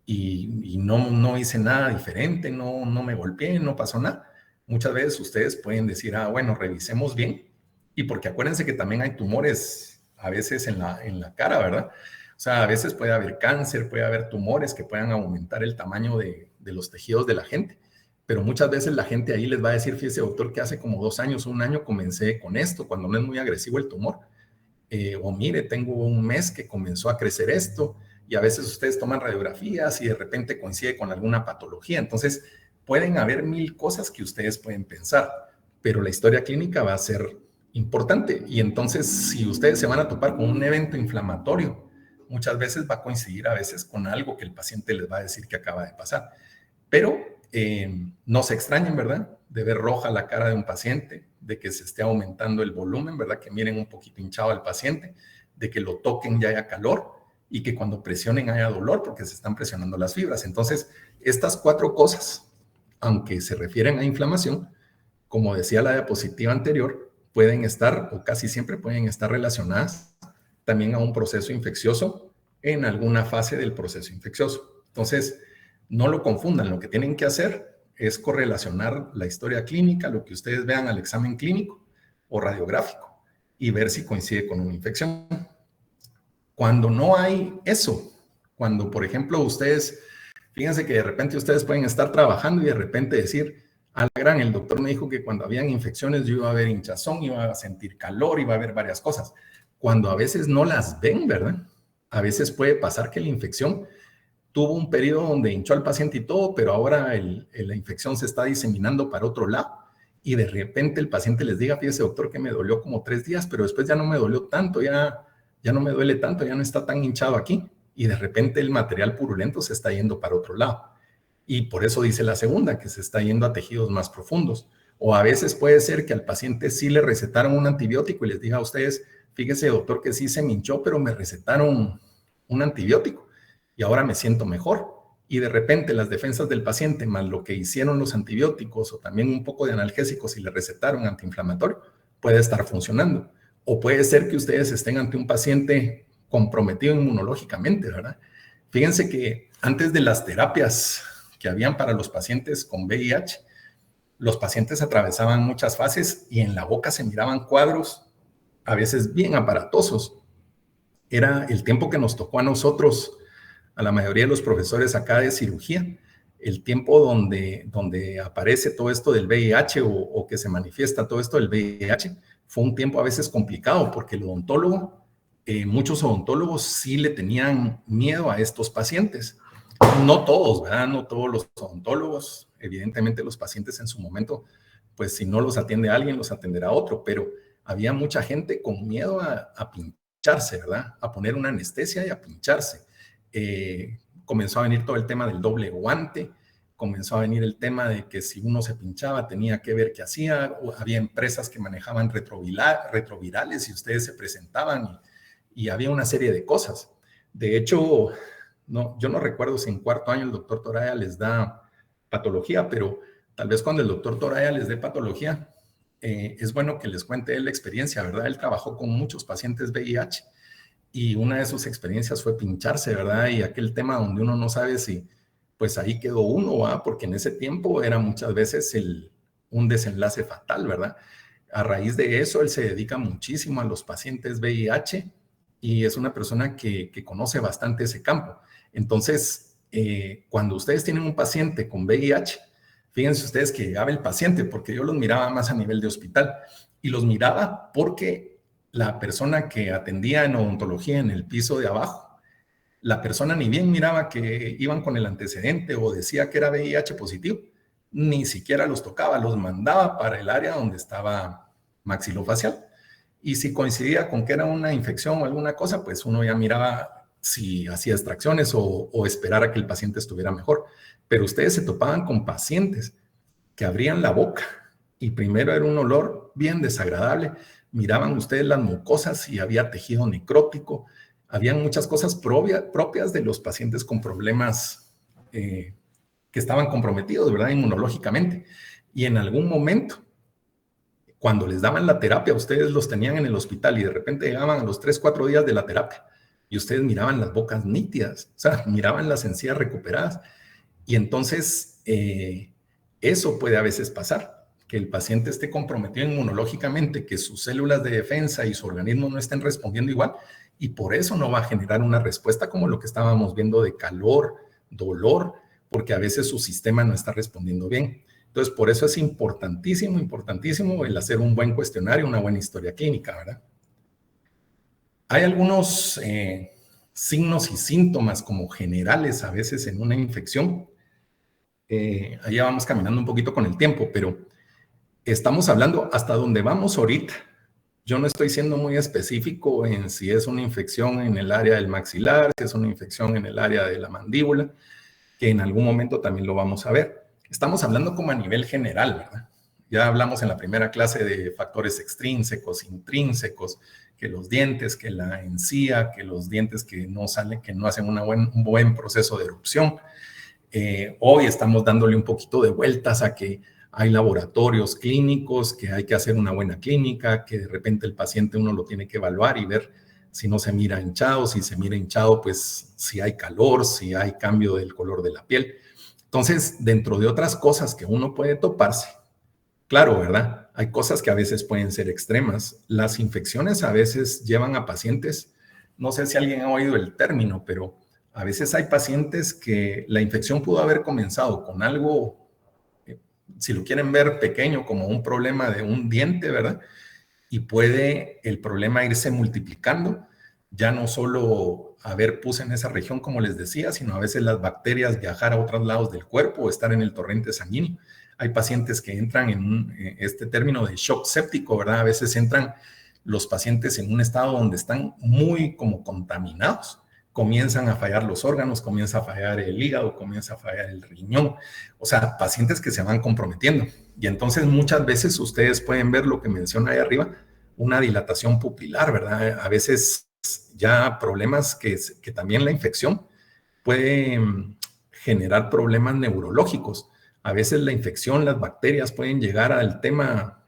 y no hice nada diferente, no me golpeé, no pasó nada. Muchas veces ustedes pueden decir, bueno, revisemos bien. Y porque acuérdense que también hay tumores a veces en la cara, ¿verdad? O sea, a veces puede haber cáncer, puede haber tumores que puedan aumentar el tamaño de los tejidos de la gente. Pero muchas veces la gente ahí les va a decir, fíjese, doctor, que hace como 2 años, 1 año comencé con esto, cuando no es muy agresivo el tumor. O mire, tengo 1 mes que comenzó a crecer esto. Y a veces ustedes toman radiografías y de repente coincide con alguna patología. Entonces, pueden haber 1000 cosas que ustedes pueden pensar, pero la historia clínica va a ser importante. Y entonces, si ustedes se van a topar con un evento inflamatorio, muchas veces va a coincidir a veces con algo que el paciente les va a decir que acaba de pasar. Pero no se extrañen, ¿verdad? De ver roja la cara de un paciente, de que se esté aumentando el volumen, ¿verdad? Que miren un poquito hinchado al paciente, de que lo toquen y haya calor y que cuando presionen haya dolor porque se están presionando las fibras. Entonces, estas 4 cosas, aunque se refieren a inflamación, como decía la diapositiva anterior, pueden estar o casi siempre pueden estar relacionadas también a un proceso infeccioso en alguna fase del proceso infeccioso. Entonces, no lo confundan, lo que tienen que hacer es correlacionar la historia clínica, lo que ustedes vean al examen clínico o radiográfico y ver si coincide con una infección. Cuando no hay eso, cuando por ejemplo ustedes, fíjense que de repente ustedes pueden estar trabajando y de repente decir, a la gran, el doctor me dijo que cuando habían infecciones yo iba a ver hinchazón, iba a sentir calor, iba a ver varias cosas. Cuando a veces no las ven, ¿verdad? A veces puede pasar que la infección tuvo un periodo donde hinchó al paciente y todo, pero ahora la infección se está diseminando para otro lado y de repente el paciente les diga, fíjese doctor que me dolió como 3 días, pero después ya no me dolió tanto, ya no me duele tanto, ya no está tan hinchado aquí y de repente el material purulento se está yendo para otro lado. Y por eso dice la segunda, que se está yendo a tejidos más profundos. O a veces puede ser que al paciente sí le recetaron un antibiótico y les diga a ustedes, fíjese doctor que sí se me hinchó, pero me recetaron un antibiótico y ahora me siento mejor. Y de repente las defensas del paciente, más lo que hicieron los antibióticos o también un poco de analgésicos y le recetaron antiinflamatorio, puede estar funcionando. O puede ser que ustedes estén ante un paciente comprometido inmunológicamente, ¿verdad? Fíjense que antes de las terapias que habían para los pacientes con VIH, los pacientes atravesaban muchas fases y en la boca se miraban cuadros a veces bien aparatosos. Era el tiempo que nos tocó a nosotros, a la mayoría de los profesores acá de cirugía, el tiempo donde aparece todo esto del VIH o que se manifiesta todo esto del VIH, fue un tiempo a veces complicado porque el odontólogo, muchos odontólogos sí le tenían miedo a estos pacientes. No todos, ¿verdad? No todos los odontólogos. Evidentemente los pacientes en su momento, pues si no los atiende alguien, los atenderá otro, pero había mucha gente con miedo a pincharse, ¿verdad? A poner una anestesia y a pincharse. Comenzó a venir todo el tema del doble guante, comenzó a venir el tema de que si uno se pinchaba tenía que ver qué hacía, había empresas que manejaban retrovirales y ustedes se presentaban y había una serie de cosas. De hecho, no, yo no recuerdo si en cuarto año el doctor Toraya les da patología, pero tal vez cuando el doctor Toraya les dé patología, es bueno que les cuente él la experiencia, ¿verdad? Él trabajó con muchos pacientes VIH y una de sus experiencias fue pincharse, ¿verdad? Y aquel tema donde uno no sabe si, pues ahí quedó uno, ¿verdad? Porque en ese tiempo era muchas veces un desenlace fatal, ¿verdad? A raíz de eso, él se dedica muchísimo a los pacientes VIH y es una persona que conoce bastante ese campo. Entonces, cuando ustedes tienen un paciente con VIH, fíjense ustedes que llegaba el paciente, porque yo los miraba más a nivel de hospital, y los miraba porque la persona que atendía en odontología en el piso de abajo, la persona ni bien miraba que iban con el antecedente o decía que era VIH positivo, ni siquiera los tocaba, los mandaba para el área donde estaba maxilofacial. Y si coincidía con que era una infección o alguna cosa, pues uno ya miraba si hacía extracciones o esperar a que el paciente estuviera mejor. Pero ustedes se topaban con pacientes que abrían la boca y primero era un olor bien desagradable. Miraban ustedes las mucosas y había tejido necrótico. Habían muchas cosas propias de los pacientes con problemas que estaban comprometidos, ¿verdad? Inmunológicamente. Y en algún momento, cuando les daban la terapia, ustedes los tenían en el hospital y de repente llegaban a los 3, 4 días de la terapia y ustedes miraban las bocas nítidas, o sea, miraban las encías recuperadas. Y entonces, eso puede a veces pasar, que el paciente esté comprometido inmunológicamente, que sus células de defensa y su organismo no estén respondiendo igual, y por eso no va a generar una respuesta como lo que estábamos viendo de calor, dolor, porque a veces su sistema no está respondiendo bien. Entonces, por eso es importantísimo, importantísimo el hacer un buen cuestionario, una buena historia clínica, ¿verdad? Hay algunos signos y síntomas como generales a veces en una infección. Allá vamos caminando un poquito con el tiempo, pero estamos hablando hasta donde vamos ahorita. Yo no estoy siendo muy específico en si es una infección en el área del maxilar, si es una infección en el área de la mandíbula, que en algún momento también lo vamos a ver. Estamos hablando como a nivel general, ¿verdad? Ya hablamos en la primera clase de factores extrínsecos, intrínsecos, que los dientes, que la encía, que los dientes que no salen, que no hacen un buen proceso de erupción. Hoy estamos dándole un poquito de vueltas a que hay laboratorios clínicos, que hay que hacer una buena clínica, que de repente el paciente uno lo tiene que evaluar y ver si no se mira hinchado, si se mira hinchado, pues si hay calor, si hay cambio del color de la piel. Entonces, dentro de otras cosas que uno puede toparse, claro, ¿verdad? Hay cosas que a veces pueden ser extremas. Las infecciones a veces llevan a pacientes, no sé si alguien ha oído el término, pero a veces hay pacientes que la infección pudo haber comenzado con algo, si lo quieren ver pequeño, como un problema de un diente, ¿verdad? Y puede el problema irse multiplicando, ya no solo haber pus en esa región, como les decía, sino a veces las bacterias viajar a otros lados del cuerpo o estar en el torrente sanguíneo. Hay pacientes que entran en este término de shock séptico, ¿verdad? A veces entran los pacientes en un estado donde están muy como contaminados. Comienzan a fallar los órganos, comienza a fallar el hígado, comienza a fallar el riñón. O sea, pacientes que se van comprometiendo. Y entonces muchas veces ustedes pueden ver lo que menciona ahí arriba, una dilatación pupilar, ¿verdad? A veces ya problemas que también la infección puede generar problemas neurológicos. A veces la infección, las bacterias pueden llegar al tema,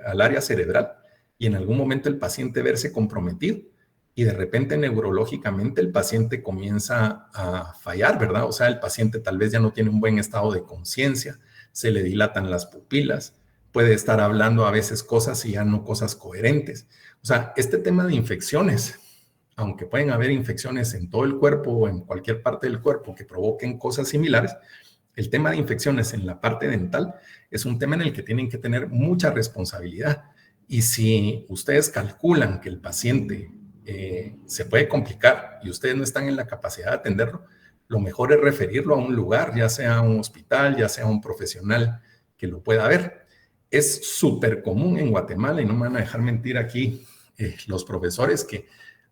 al área cerebral y en algún momento el paciente verse comprometido y de repente neurológicamente el paciente comienza a fallar, ¿verdad? O sea, el paciente tal vez ya no tiene un buen estado de conciencia, se le dilatan las pupilas, puede estar hablando a veces cosas y ya no cosas coherentes. O sea, este tema de infecciones, aunque pueden haber infecciones en todo el cuerpo o en cualquier parte del cuerpo que provoquen cosas similares, el tema de infecciones en la parte dental es un tema en el que tienen que tener mucha responsabilidad. Y si ustedes calculan que el paciente se puede complicar y ustedes no están en la capacidad de atenderlo, lo mejor es referirlo a un lugar, ya sea a un hospital, ya sea a un profesional que lo pueda ver. Es súper común en Guatemala, y no me van a dejar mentir aquí los profesores, que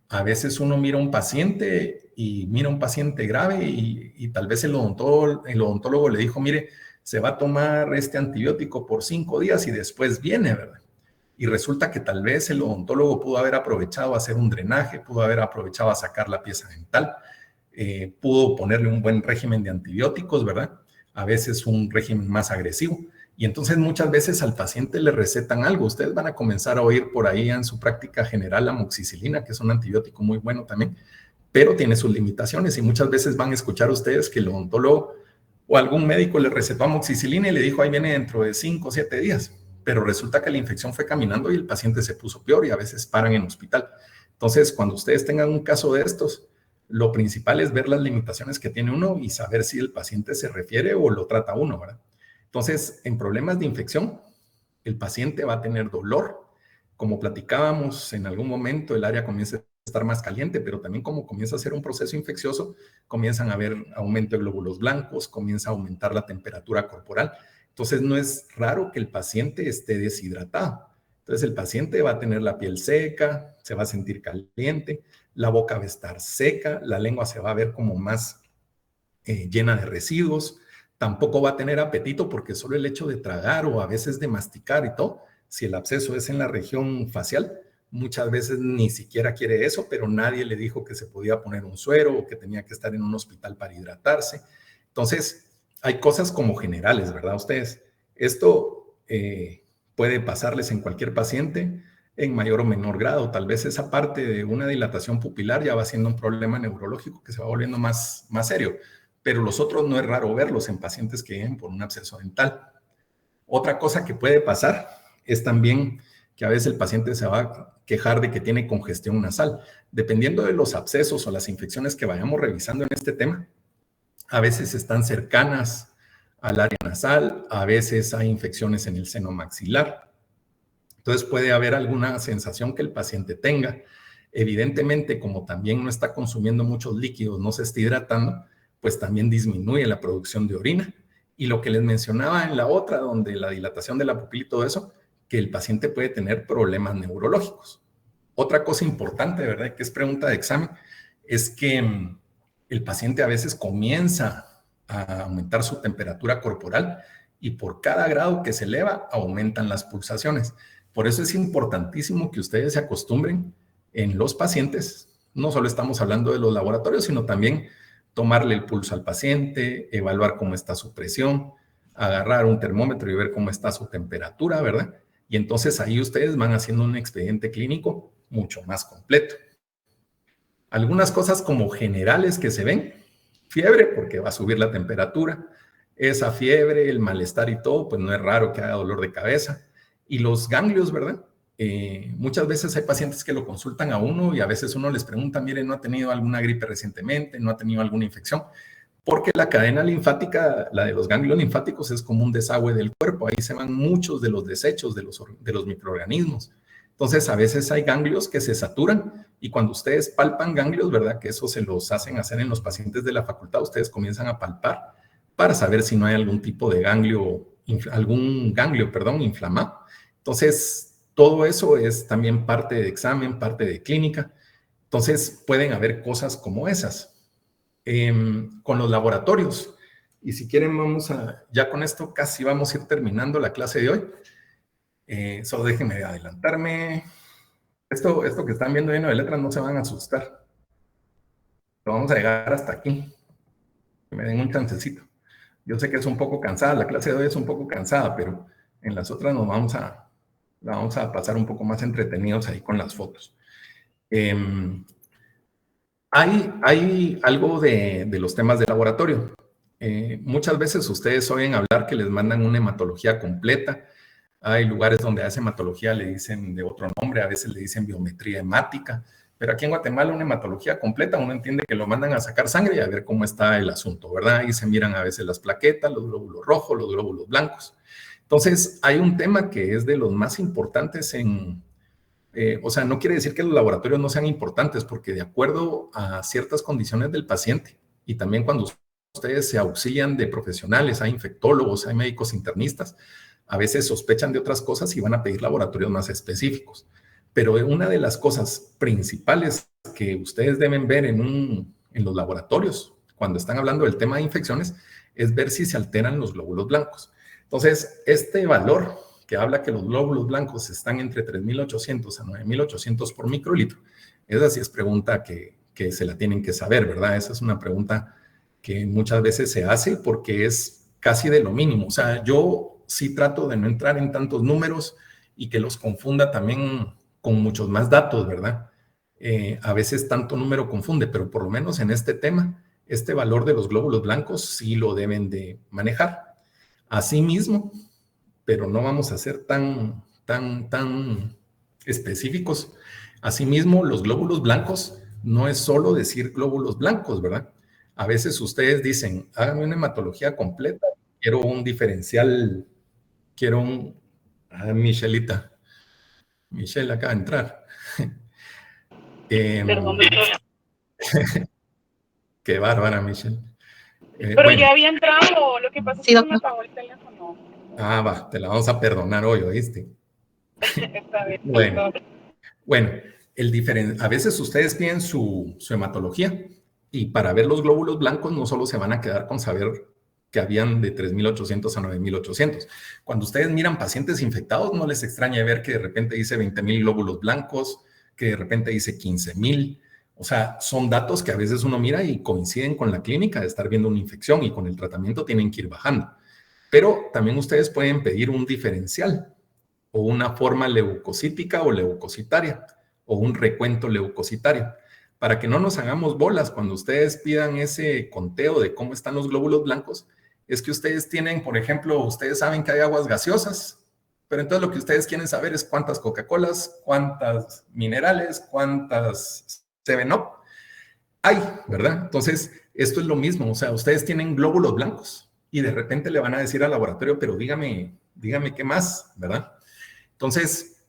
a veces uno mira un paciente y mira un paciente grave y tal vez el odontólogo le dijo, mire, se va a tomar este antibiótico por 5 días y después viene, ¿verdad? Y resulta que tal vez el odontólogo pudo haber aprovechado a hacer un drenaje, pudo haber aprovechado a sacar la pieza dental, pudo ponerle un buen régimen de antibióticos, ¿verdad? A veces un régimen más agresivo. Y entonces muchas veces al paciente le recetan algo. Ustedes van a comenzar a oír por ahí en su práctica general la amoxicilina, que es un antibiótico muy bueno también, pero tiene sus limitaciones y muchas veces van a escuchar ustedes que el odontólogo o algún médico le recetó amoxicilina y le dijo, ahí viene dentro de 5 o 7 días. Pero resulta que la infección fue caminando y el paciente se puso peor y a veces paran en hospital. Entonces, cuando ustedes tengan un caso de estos, lo principal es ver las limitaciones que tiene uno y saber si el paciente se refiere o lo trata uno, ¿verdad? Entonces, en problemas de infección, el paciente va a tener dolor. Como platicábamos en algún momento, el área comienza a estar más caliente, pero también como comienza a ser un proceso infeccioso, comienzan a haber aumento de glóbulos blancos, comienza a aumentar la temperatura corporal. Entonces, no es raro que el paciente esté deshidratado. Entonces, el paciente va a tener la piel seca, se va a sentir caliente, la boca va a estar seca, la lengua se va a ver como más llena de residuos, tampoco va a tener apetito porque solo el hecho de tragar o a veces de masticar y todo, si el absceso es en la región facial, muchas veces ni siquiera quiere eso, pero nadie le dijo que se podía poner un suero o que tenía que estar en un hospital para hidratarse. Entonces, hay cosas como generales, ¿verdad? Ustedes, esto puede pasarles en cualquier paciente en mayor o menor grado. Tal vez esa parte de una dilatación pupilar ya va siendo un problema neurológico que se va volviendo más serio, pero los otros no es raro verlos en pacientes que vienen por un absceso dental. Otra cosa que puede pasar es también que a veces el paciente se va a quejar de que tiene congestión nasal. Dependiendo de los abscesos o las infecciones que vayamos revisando en este tema, a veces están cercanas al área nasal, a veces hay infecciones en el seno maxilar. Entonces puede haber alguna sensación que el paciente tenga. Evidentemente, como también no está consumiendo muchos líquidos, no se está hidratando, pues también disminuye la producción de orina. Y lo que les mencionaba en la otra, donde la dilatación de la pupila y todo eso, que el paciente puede tener problemas neurológicos. Otra cosa importante, ¿verdad?, que es pregunta de examen, es que el paciente a veces comienza a aumentar su temperatura corporal y por cada grado que se eleva, aumentan las pulsaciones. Por eso es importantísimo que ustedes se acostumbren en los pacientes. No solo estamos hablando de los laboratorios, sino también tomarle el pulso al paciente, evaluar cómo está su presión, agarrar un termómetro y ver cómo está su temperatura, ¿verdad? Y entonces ahí ustedes van haciendo un expediente clínico mucho más completo. Algunas cosas como generales que se ven: fiebre, porque va a subir la temperatura. Esa fiebre, el malestar y todo, pues no es raro que haga dolor de cabeza. Y los ganglios, ¿verdad? Muchas veces hay pacientes que lo consultan a uno y a veces uno les pregunta, mire, ¿no ha tenido alguna gripe recientemente? ¿No ha tenido alguna infección? Porque la cadena linfática, la de los ganglios linfáticos, es como un desagüe del cuerpo. Ahí se van muchos de los desechos de los microorganismos. Entonces, a veces hay ganglios que se saturan y cuando ustedes palpan ganglios, ¿verdad?, que eso se los hacen hacer en los pacientes de la facultad, ustedes comienzan a palpar para saber si no hay algún tipo de ganglio, inflamado. Entonces, todo eso es también parte de examen, parte de clínica. Entonces, pueden haber cosas como esas. Con los laboratorios, y si quieren ya con esto casi vamos a ir terminando la clase de hoy. Solo déjenme adelantarme. Esto que están viendo lleno de letras, no se van a asustar. Lo vamos a llegar hasta aquí. Que me den un chancecito. Yo sé que es un poco cansada, la clase de hoy es un poco cansada, pero en las otras la vamos a pasar un poco más entretenidos ahí con las fotos. Hay algo de los temas de laboratorio. Muchas veces ustedes oyen hablar que les mandan una hematología completa. Hay lugares donde a esa hematología le dicen de otro nombre, a veces le dicen biometría hemática, pero aquí en Guatemala una hematología completa, uno entiende que lo mandan a sacar sangre y a ver cómo está el asunto, ¿verdad? Ahí se miran a veces las plaquetas, los glóbulos rojos, los glóbulos blancos. Entonces, hay un tema que es de los más importantes o sea, no quiere decir que los laboratorios no sean importantes, porque de acuerdo a ciertas condiciones del paciente, y también cuando ustedes se auxilian de profesionales, hay infectólogos, hay médicos internistas, a veces sospechan de otras cosas y van a pedir laboratorios más específicos. Pero una de las cosas principales que ustedes deben ver en los laboratorios, cuando están hablando del tema de infecciones, es ver si se alteran los glóbulos blancos. Entonces, este valor que habla que los glóbulos blancos están entre 3.800 a 9.800 por microlitro, esa sí es pregunta que se la tienen que saber, ¿verdad? Esa es una pregunta que muchas veces se hace porque es casi de lo mínimo. O sea, yo sí trato de no entrar en tantos números y que los confunda también con muchos más datos, ¿verdad? A veces tanto número confunde, pero por lo menos en este tema, este valor de los glóbulos blancos sí lo deben de manejar. Asimismo, pero no vamos a ser tan específicos. Asimismo, los glóbulos blancos no es solo decir glóbulos blancos, ¿verdad? A veces ustedes dicen, háganme una hematología completa, quiero un diferencial, quiero un... Michelita. Michelle acaba de entrar. Qué bárbara, Michelle. Pero bueno, ya había entrado, lo que pasa es que se me apagó el teléfono. Va, te la vamos a perdonar hoy, ¿oíste? Está bien. Bueno, a veces ustedes piden su hematología y para ver los glóbulos blancos no solo se van a quedar con saber que habían de 3.800 a 9.800. Cuando ustedes miran pacientes infectados, no les extraña ver que de repente dice 20.000 glóbulos blancos, que de repente dice 15.000. O sea, son datos que a veces uno mira y coinciden con la clínica de estar viendo una infección y con el tratamiento tienen que ir bajando. Pero también ustedes pueden pedir un diferencial o una forma leucocítica o leucocitaria o un recuento leucocitario. Para que no nos hagamos bolas cuando ustedes pidan ese conteo de cómo están los glóbulos blancos, es que ustedes tienen, por ejemplo, ustedes saben que hay aguas gaseosas, pero entonces lo que ustedes quieren saber es cuántas Coca-Colas, cuántas minerales, cuántas 7-Up hay, ¿verdad? Entonces, esto es lo mismo, o sea, ustedes tienen glóbulos blancos y de repente le van a decir al laboratorio, pero dígame qué más, ¿verdad? Entonces,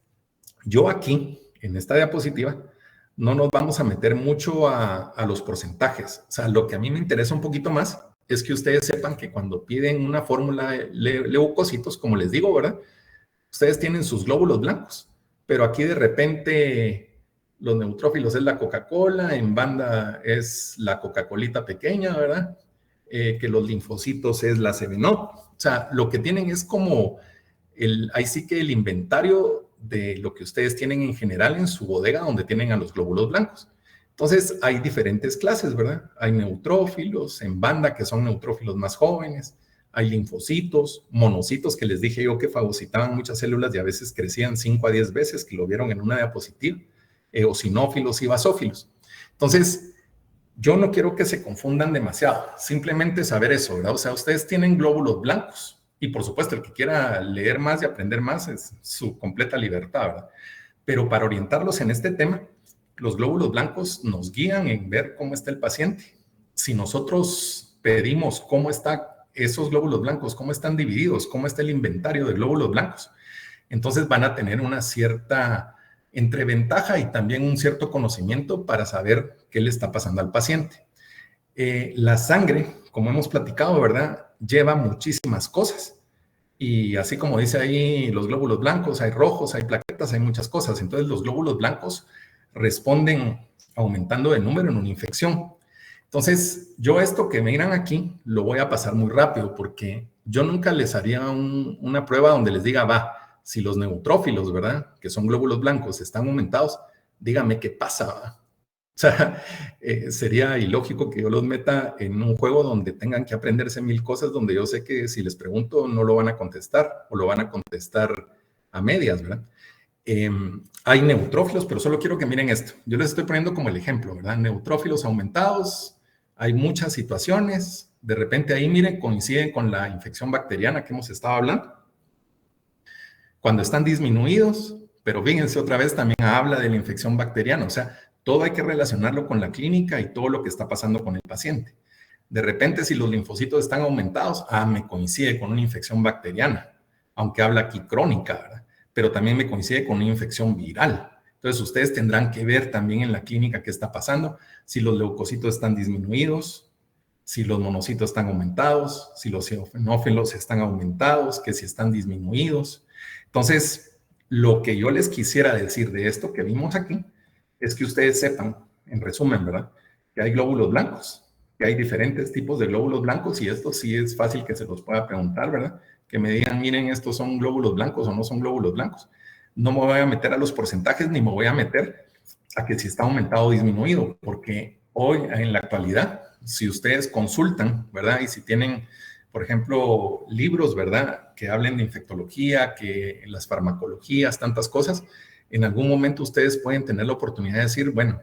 yo aquí, en esta diapositiva, no nos vamos a meter mucho a los porcentajes. O sea, lo que a mí me interesa un poquito más es que ustedes sepan que cuando piden una fórmula de leucocitos, como les digo, ¿verdad? Ustedes tienen sus glóbulos blancos, pero aquí de repente los neutrófilos es la Coca-Cola, en banda es la Coca-Colita pequeña, ¿verdad? Que los linfocitos es la 7-Up. O sea, lo que tienen es como ahí sí que el inventario de lo que ustedes tienen en general en su bodega donde tienen a los glóbulos blancos. Entonces, hay diferentes clases, ¿verdad? Hay neutrófilos en banda, que son neutrófilos más jóvenes. Hay linfocitos, monocitos, que les dije yo que fagocitaban muchas células y a veces crecían 5 a 10 veces, que lo vieron en una diapositiva. Eosinófilos y basófilos. Entonces, yo no quiero que se confundan demasiado. Simplemente saber eso, ¿verdad? O sea, ustedes tienen glóbulos blancos. Y por supuesto, el que quiera leer más y aprender más es su completa libertad, ¿verdad? Pero para orientarlos en este tema, los glóbulos blancos nos guían en ver cómo está el paciente. Si nosotros pedimos cómo están esos glóbulos blancos, cómo están divididos, cómo está el inventario de glóbulos blancos, entonces van a tener una cierta entreventaja y también un cierto conocimiento para saber qué le está pasando al paciente. La sangre, como hemos platicado, ¿verdad?, lleva muchísimas cosas. Y así como dice ahí, los glóbulos blancos, hay rojos, hay plaquetas, hay muchas cosas. Entonces, los glóbulos blancos responden aumentando de número en una infección. Entonces, yo esto que miran aquí lo voy a pasar muy rápido porque yo nunca les haría una prueba donde les diga, va, si los neutrófilos, ¿verdad?, que son glóbulos blancos, están aumentados, dígame qué pasa, ¿verdad? O sea, sería ilógico que yo los meta en un juego donde tengan que aprenderse 1000 cosas, donde yo sé que si les pregunto no lo van a contestar o lo van a contestar a medias, ¿verdad? Hay neutrófilos, pero solo quiero que miren esto. Yo les estoy poniendo como el ejemplo, ¿verdad? Neutrófilos aumentados, Hay muchas situaciones, de repente ahí, miren, coinciden con la infección bacteriana que hemos estado hablando. Cuando están disminuidos, pero fíjense otra vez, también habla de la infección bacteriana, o sea, todo hay que relacionarlo con la clínica y todo lo que está pasando con el paciente. De repente, si los linfocitos están aumentados, me coincide con una infección bacteriana, aunque habla aquí crónica, ¿verdad? Pero también me coincide con una infección viral. Entonces, ustedes tendrán que ver también en la clínica qué está pasando, si los leucocitos están disminuidos, si los monocitos están aumentados, si los eosinófilos están aumentados, que si están disminuidos. Entonces, lo que yo les quisiera decir de esto que vimos aquí es que ustedes sepan, en resumen, ¿verdad?, que hay glóbulos blancos, que hay diferentes tipos de glóbulos blancos, y esto sí es fácil que se los pueda preguntar, ¿verdad? Que me digan, miren, estos son glóbulos blancos o no son glóbulos blancos. No me voy a meter a los porcentajes ni me voy a meter a que si está aumentado o disminuido, porque hoy, en la actualidad, si ustedes consultan, ¿verdad? Y si tienen, por ejemplo, libros, ¿verdad?, que hablen de infectología, que las farmacologías, tantas cosas, en algún momento ustedes pueden tener la oportunidad de decir, bueno,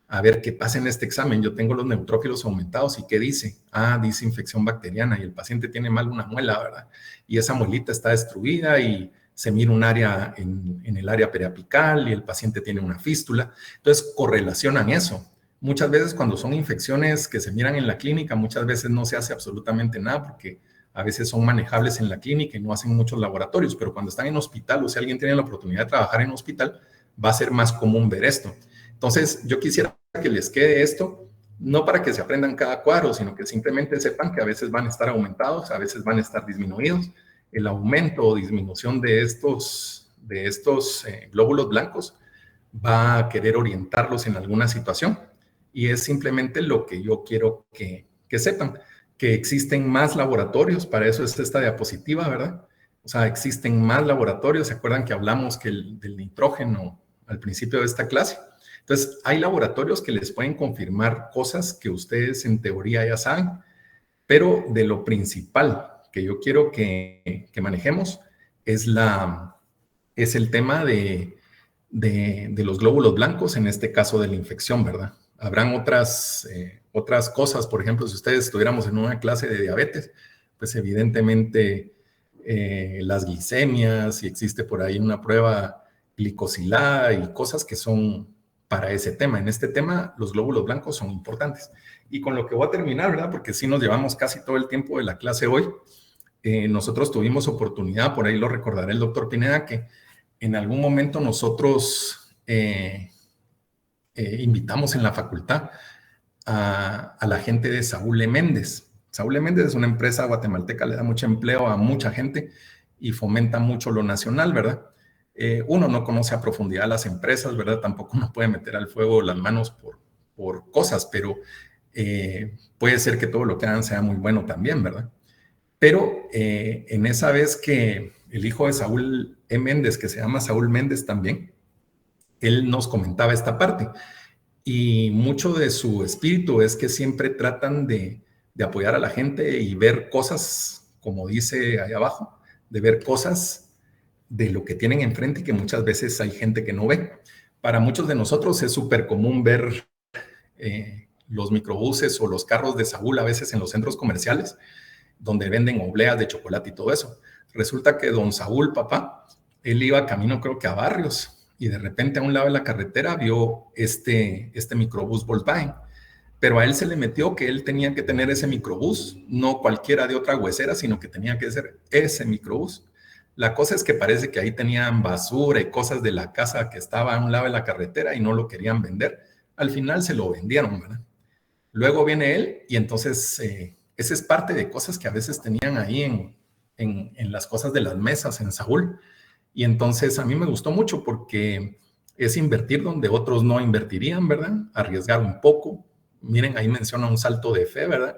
a ver qué pasa en este examen. Yo tengo los neutrófilos aumentados y ¿qué dice? Dice infección bacteriana y el paciente tiene mal una muela, ¿verdad? Y esa muelita está destruida y se mira un área en el área periapical y el paciente tiene una fístula. Entonces, correlacionan eso. Muchas veces cuando son infecciones que se miran en la clínica, muchas veces no se hace absolutamente nada porque a veces son manejables en la clínica y no hacen muchos laboratorios, pero cuando están en hospital o si alguien tiene la oportunidad de trabajar en hospital, va a ser más común ver esto. Entonces, yo quisiera que les quede esto, no para que se aprendan cada cuadro, sino que simplemente sepan que a veces van a estar aumentados, a veces van a estar disminuidos. El aumento o disminución de estos glóbulos blancos va a querer orientarlos en alguna situación y es simplemente lo que yo quiero que sepan, que existen más laboratorios, para eso es esta diapositiva, ¿verdad? O sea, existen más laboratorios, ¿se acuerdan que hablamos del nitrógeno al principio de esta clase? Entonces, hay laboratorios que les pueden confirmar cosas que ustedes en teoría ya saben, pero de lo principal que yo quiero que manejemos es el tema de los glóbulos blancos, en este caso de la infección, ¿verdad? Habrán otras cosas, por ejemplo, si ustedes estuviéramos en una clase de diabetes, pues evidentemente las glicemias, si existe por ahí una prueba glicosilada y cosas que son para ese tema. En este tema, los glóbulos blancos son importantes. Y con lo que voy a terminar, ¿verdad? Porque sí nos llevamos casi todo el tiempo de la clase hoy. Nosotros tuvimos oportunidad, por ahí lo recordará el doctor Pineda, que en algún momento nosotros invitamos en la facultad a la gente de Saúl E. Méndez. Saúl E. Méndez es una empresa guatemalteca, le da mucho empleo a mucha gente y fomenta mucho lo nacional, ¿verdad? Uno no conoce a profundidad las empresas, ¿verdad? Tampoco uno puede meter al fuego las manos por cosas, pero puede ser que todo lo que hagan sea muy bueno también, ¿verdad? Pero en esa vez que el hijo de Saúl E. Méndez, que se llama Saúl Méndez también, él nos comentaba esta parte. Y mucho de su espíritu es que siempre tratan de apoyar a la gente y ver cosas, como dice ahí abajo, de ver cosas de lo que tienen enfrente y que muchas veces hay gente que no ve. Para muchos de nosotros es súper común ver los microbuses o los carros de Saúl a veces en los centros comerciales, donde venden obleas de chocolate y todo eso. Resulta que don Saúl, papá, él iba camino creo que a Barrios y de repente a un lado de la carretera vio este microbús Volkswagen. Pero a él se le metió que él tenía que tener ese microbús, no cualquiera de otra huesera, sino que tenía que ser ese microbús. La cosa es que parece que ahí tenían basura y cosas de la casa que estaba a un lado de la carretera y no lo querían vender. Al final se lo vendieron, ¿verdad? Luego viene él y entonces esa es parte de cosas que a veces tenían ahí en las cosas de las mesas en Saúl. Y entonces a mí me gustó mucho porque es invertir donde otros no invertirían, ¿verdad? Arriesgar un poco. Miren, ahí menciona un salto de fe, ¿verdad?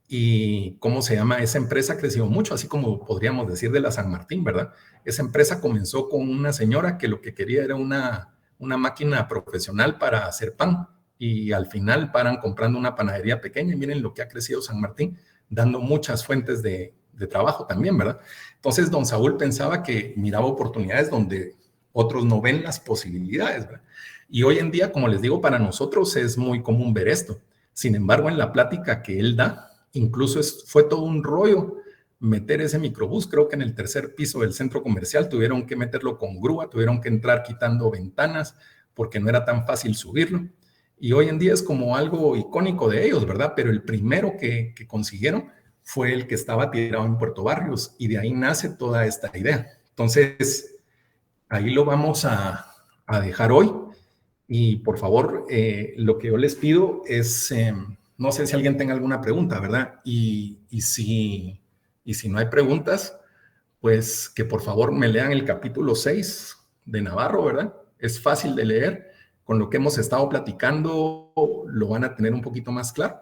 Y cómo se llama, esa empresa creció mucho, así como podríamos decir de la San Martín, ¿verdad? Esa empresa comenzó con una señora que lo que quería era una máquina profesional para hacer pan y al final paran comprando una panadería pequeña y miren lo que ha crecido San Martín, dando muchas fuentes de trabajo también, ¿verdad? Entonces, don Saúl pensaba que miraba oportunidades donde otros no ven las posibilidades, ¿verdad? Y hoy en día, como les digo, para nosotros es muy común ver esto. Sin embargo, en la plática que él da, incluso fue todo un rollo meter ese microbús. Creo que en el tercer piso del centro comercial tuvieron que meterlo con grúa, tuvieron que entrar quitando ventanas porque no era tan fácil subirlo. Y hoy en día es como algo icónico de ellos, ¿verdad? Pero el primero que consiguieron fue el que estaba tirado en Puerto Barrios, y de ahí nace toda esta idea. Entonces, ahí lo vamos a dejar hoy. Y por favor, lo que yo les pido es, no sé si alguien tenga alguna pregunta, ¿verdad? Y si no hay preguntas, pues que por favor me lean el capítulo 6 de Navarro, ¿verdad? Es fácil de leer. Con lo que hemos estado platicando, lo van a tener un poquito más claro.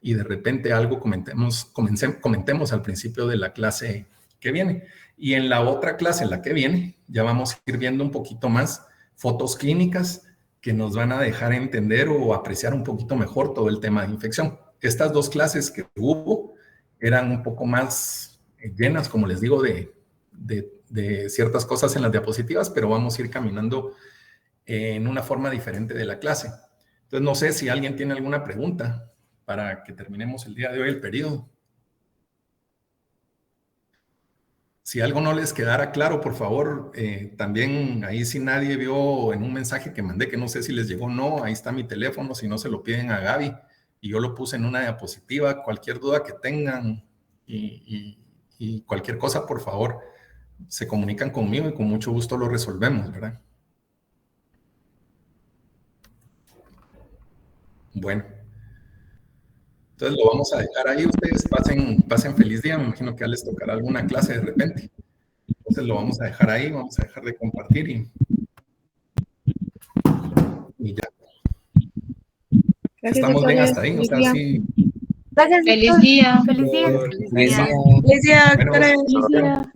Y de repente algo comentemos al principio de la clase que viene. Y en la otra clase, la que viene, ya vamos a ir viendo un poquito más fotos clínicas que nos van a dejar entender o apreciar un poquito mejor todo el tema de infección. Estas dos clases que hubo eran un poco más llenas, como les digo, de ciertas cosas en las diapositivas, pero vamos a ir caminando en una forma diferente de la clase. Entonces, no sé si alguien tiene alguna pregunta para que terminemos el día de hoy el periodo. Si algo no les quedara claro, por favor, también ahí si nadie vio en un mensaje que mandé, que no sé si les llegó o no, ahí está mi teléfono, si no se lo piden a Gaby, y yo lo puse en una diapositiva. Cualquier duda que tengan y cualquier cosa, por favor, se comunican conmigo y con mucho gusto lo resolvemos, ¿verdad? Bueno. Entonces lo vamos a dejar ahí. Ustedes pasen feliz día. Me imagino que ya les tocará alguna clase de repente. Entonces lo vamos a dejar ahí. Vamos a dejar de compartir y ya. Gracias, Estamos bien doctores. hasta ahí. O Feliz sea, día. sí. Feliz día. Feliz día. Bueno, Feliz día, doctores. bueno, Feliz día.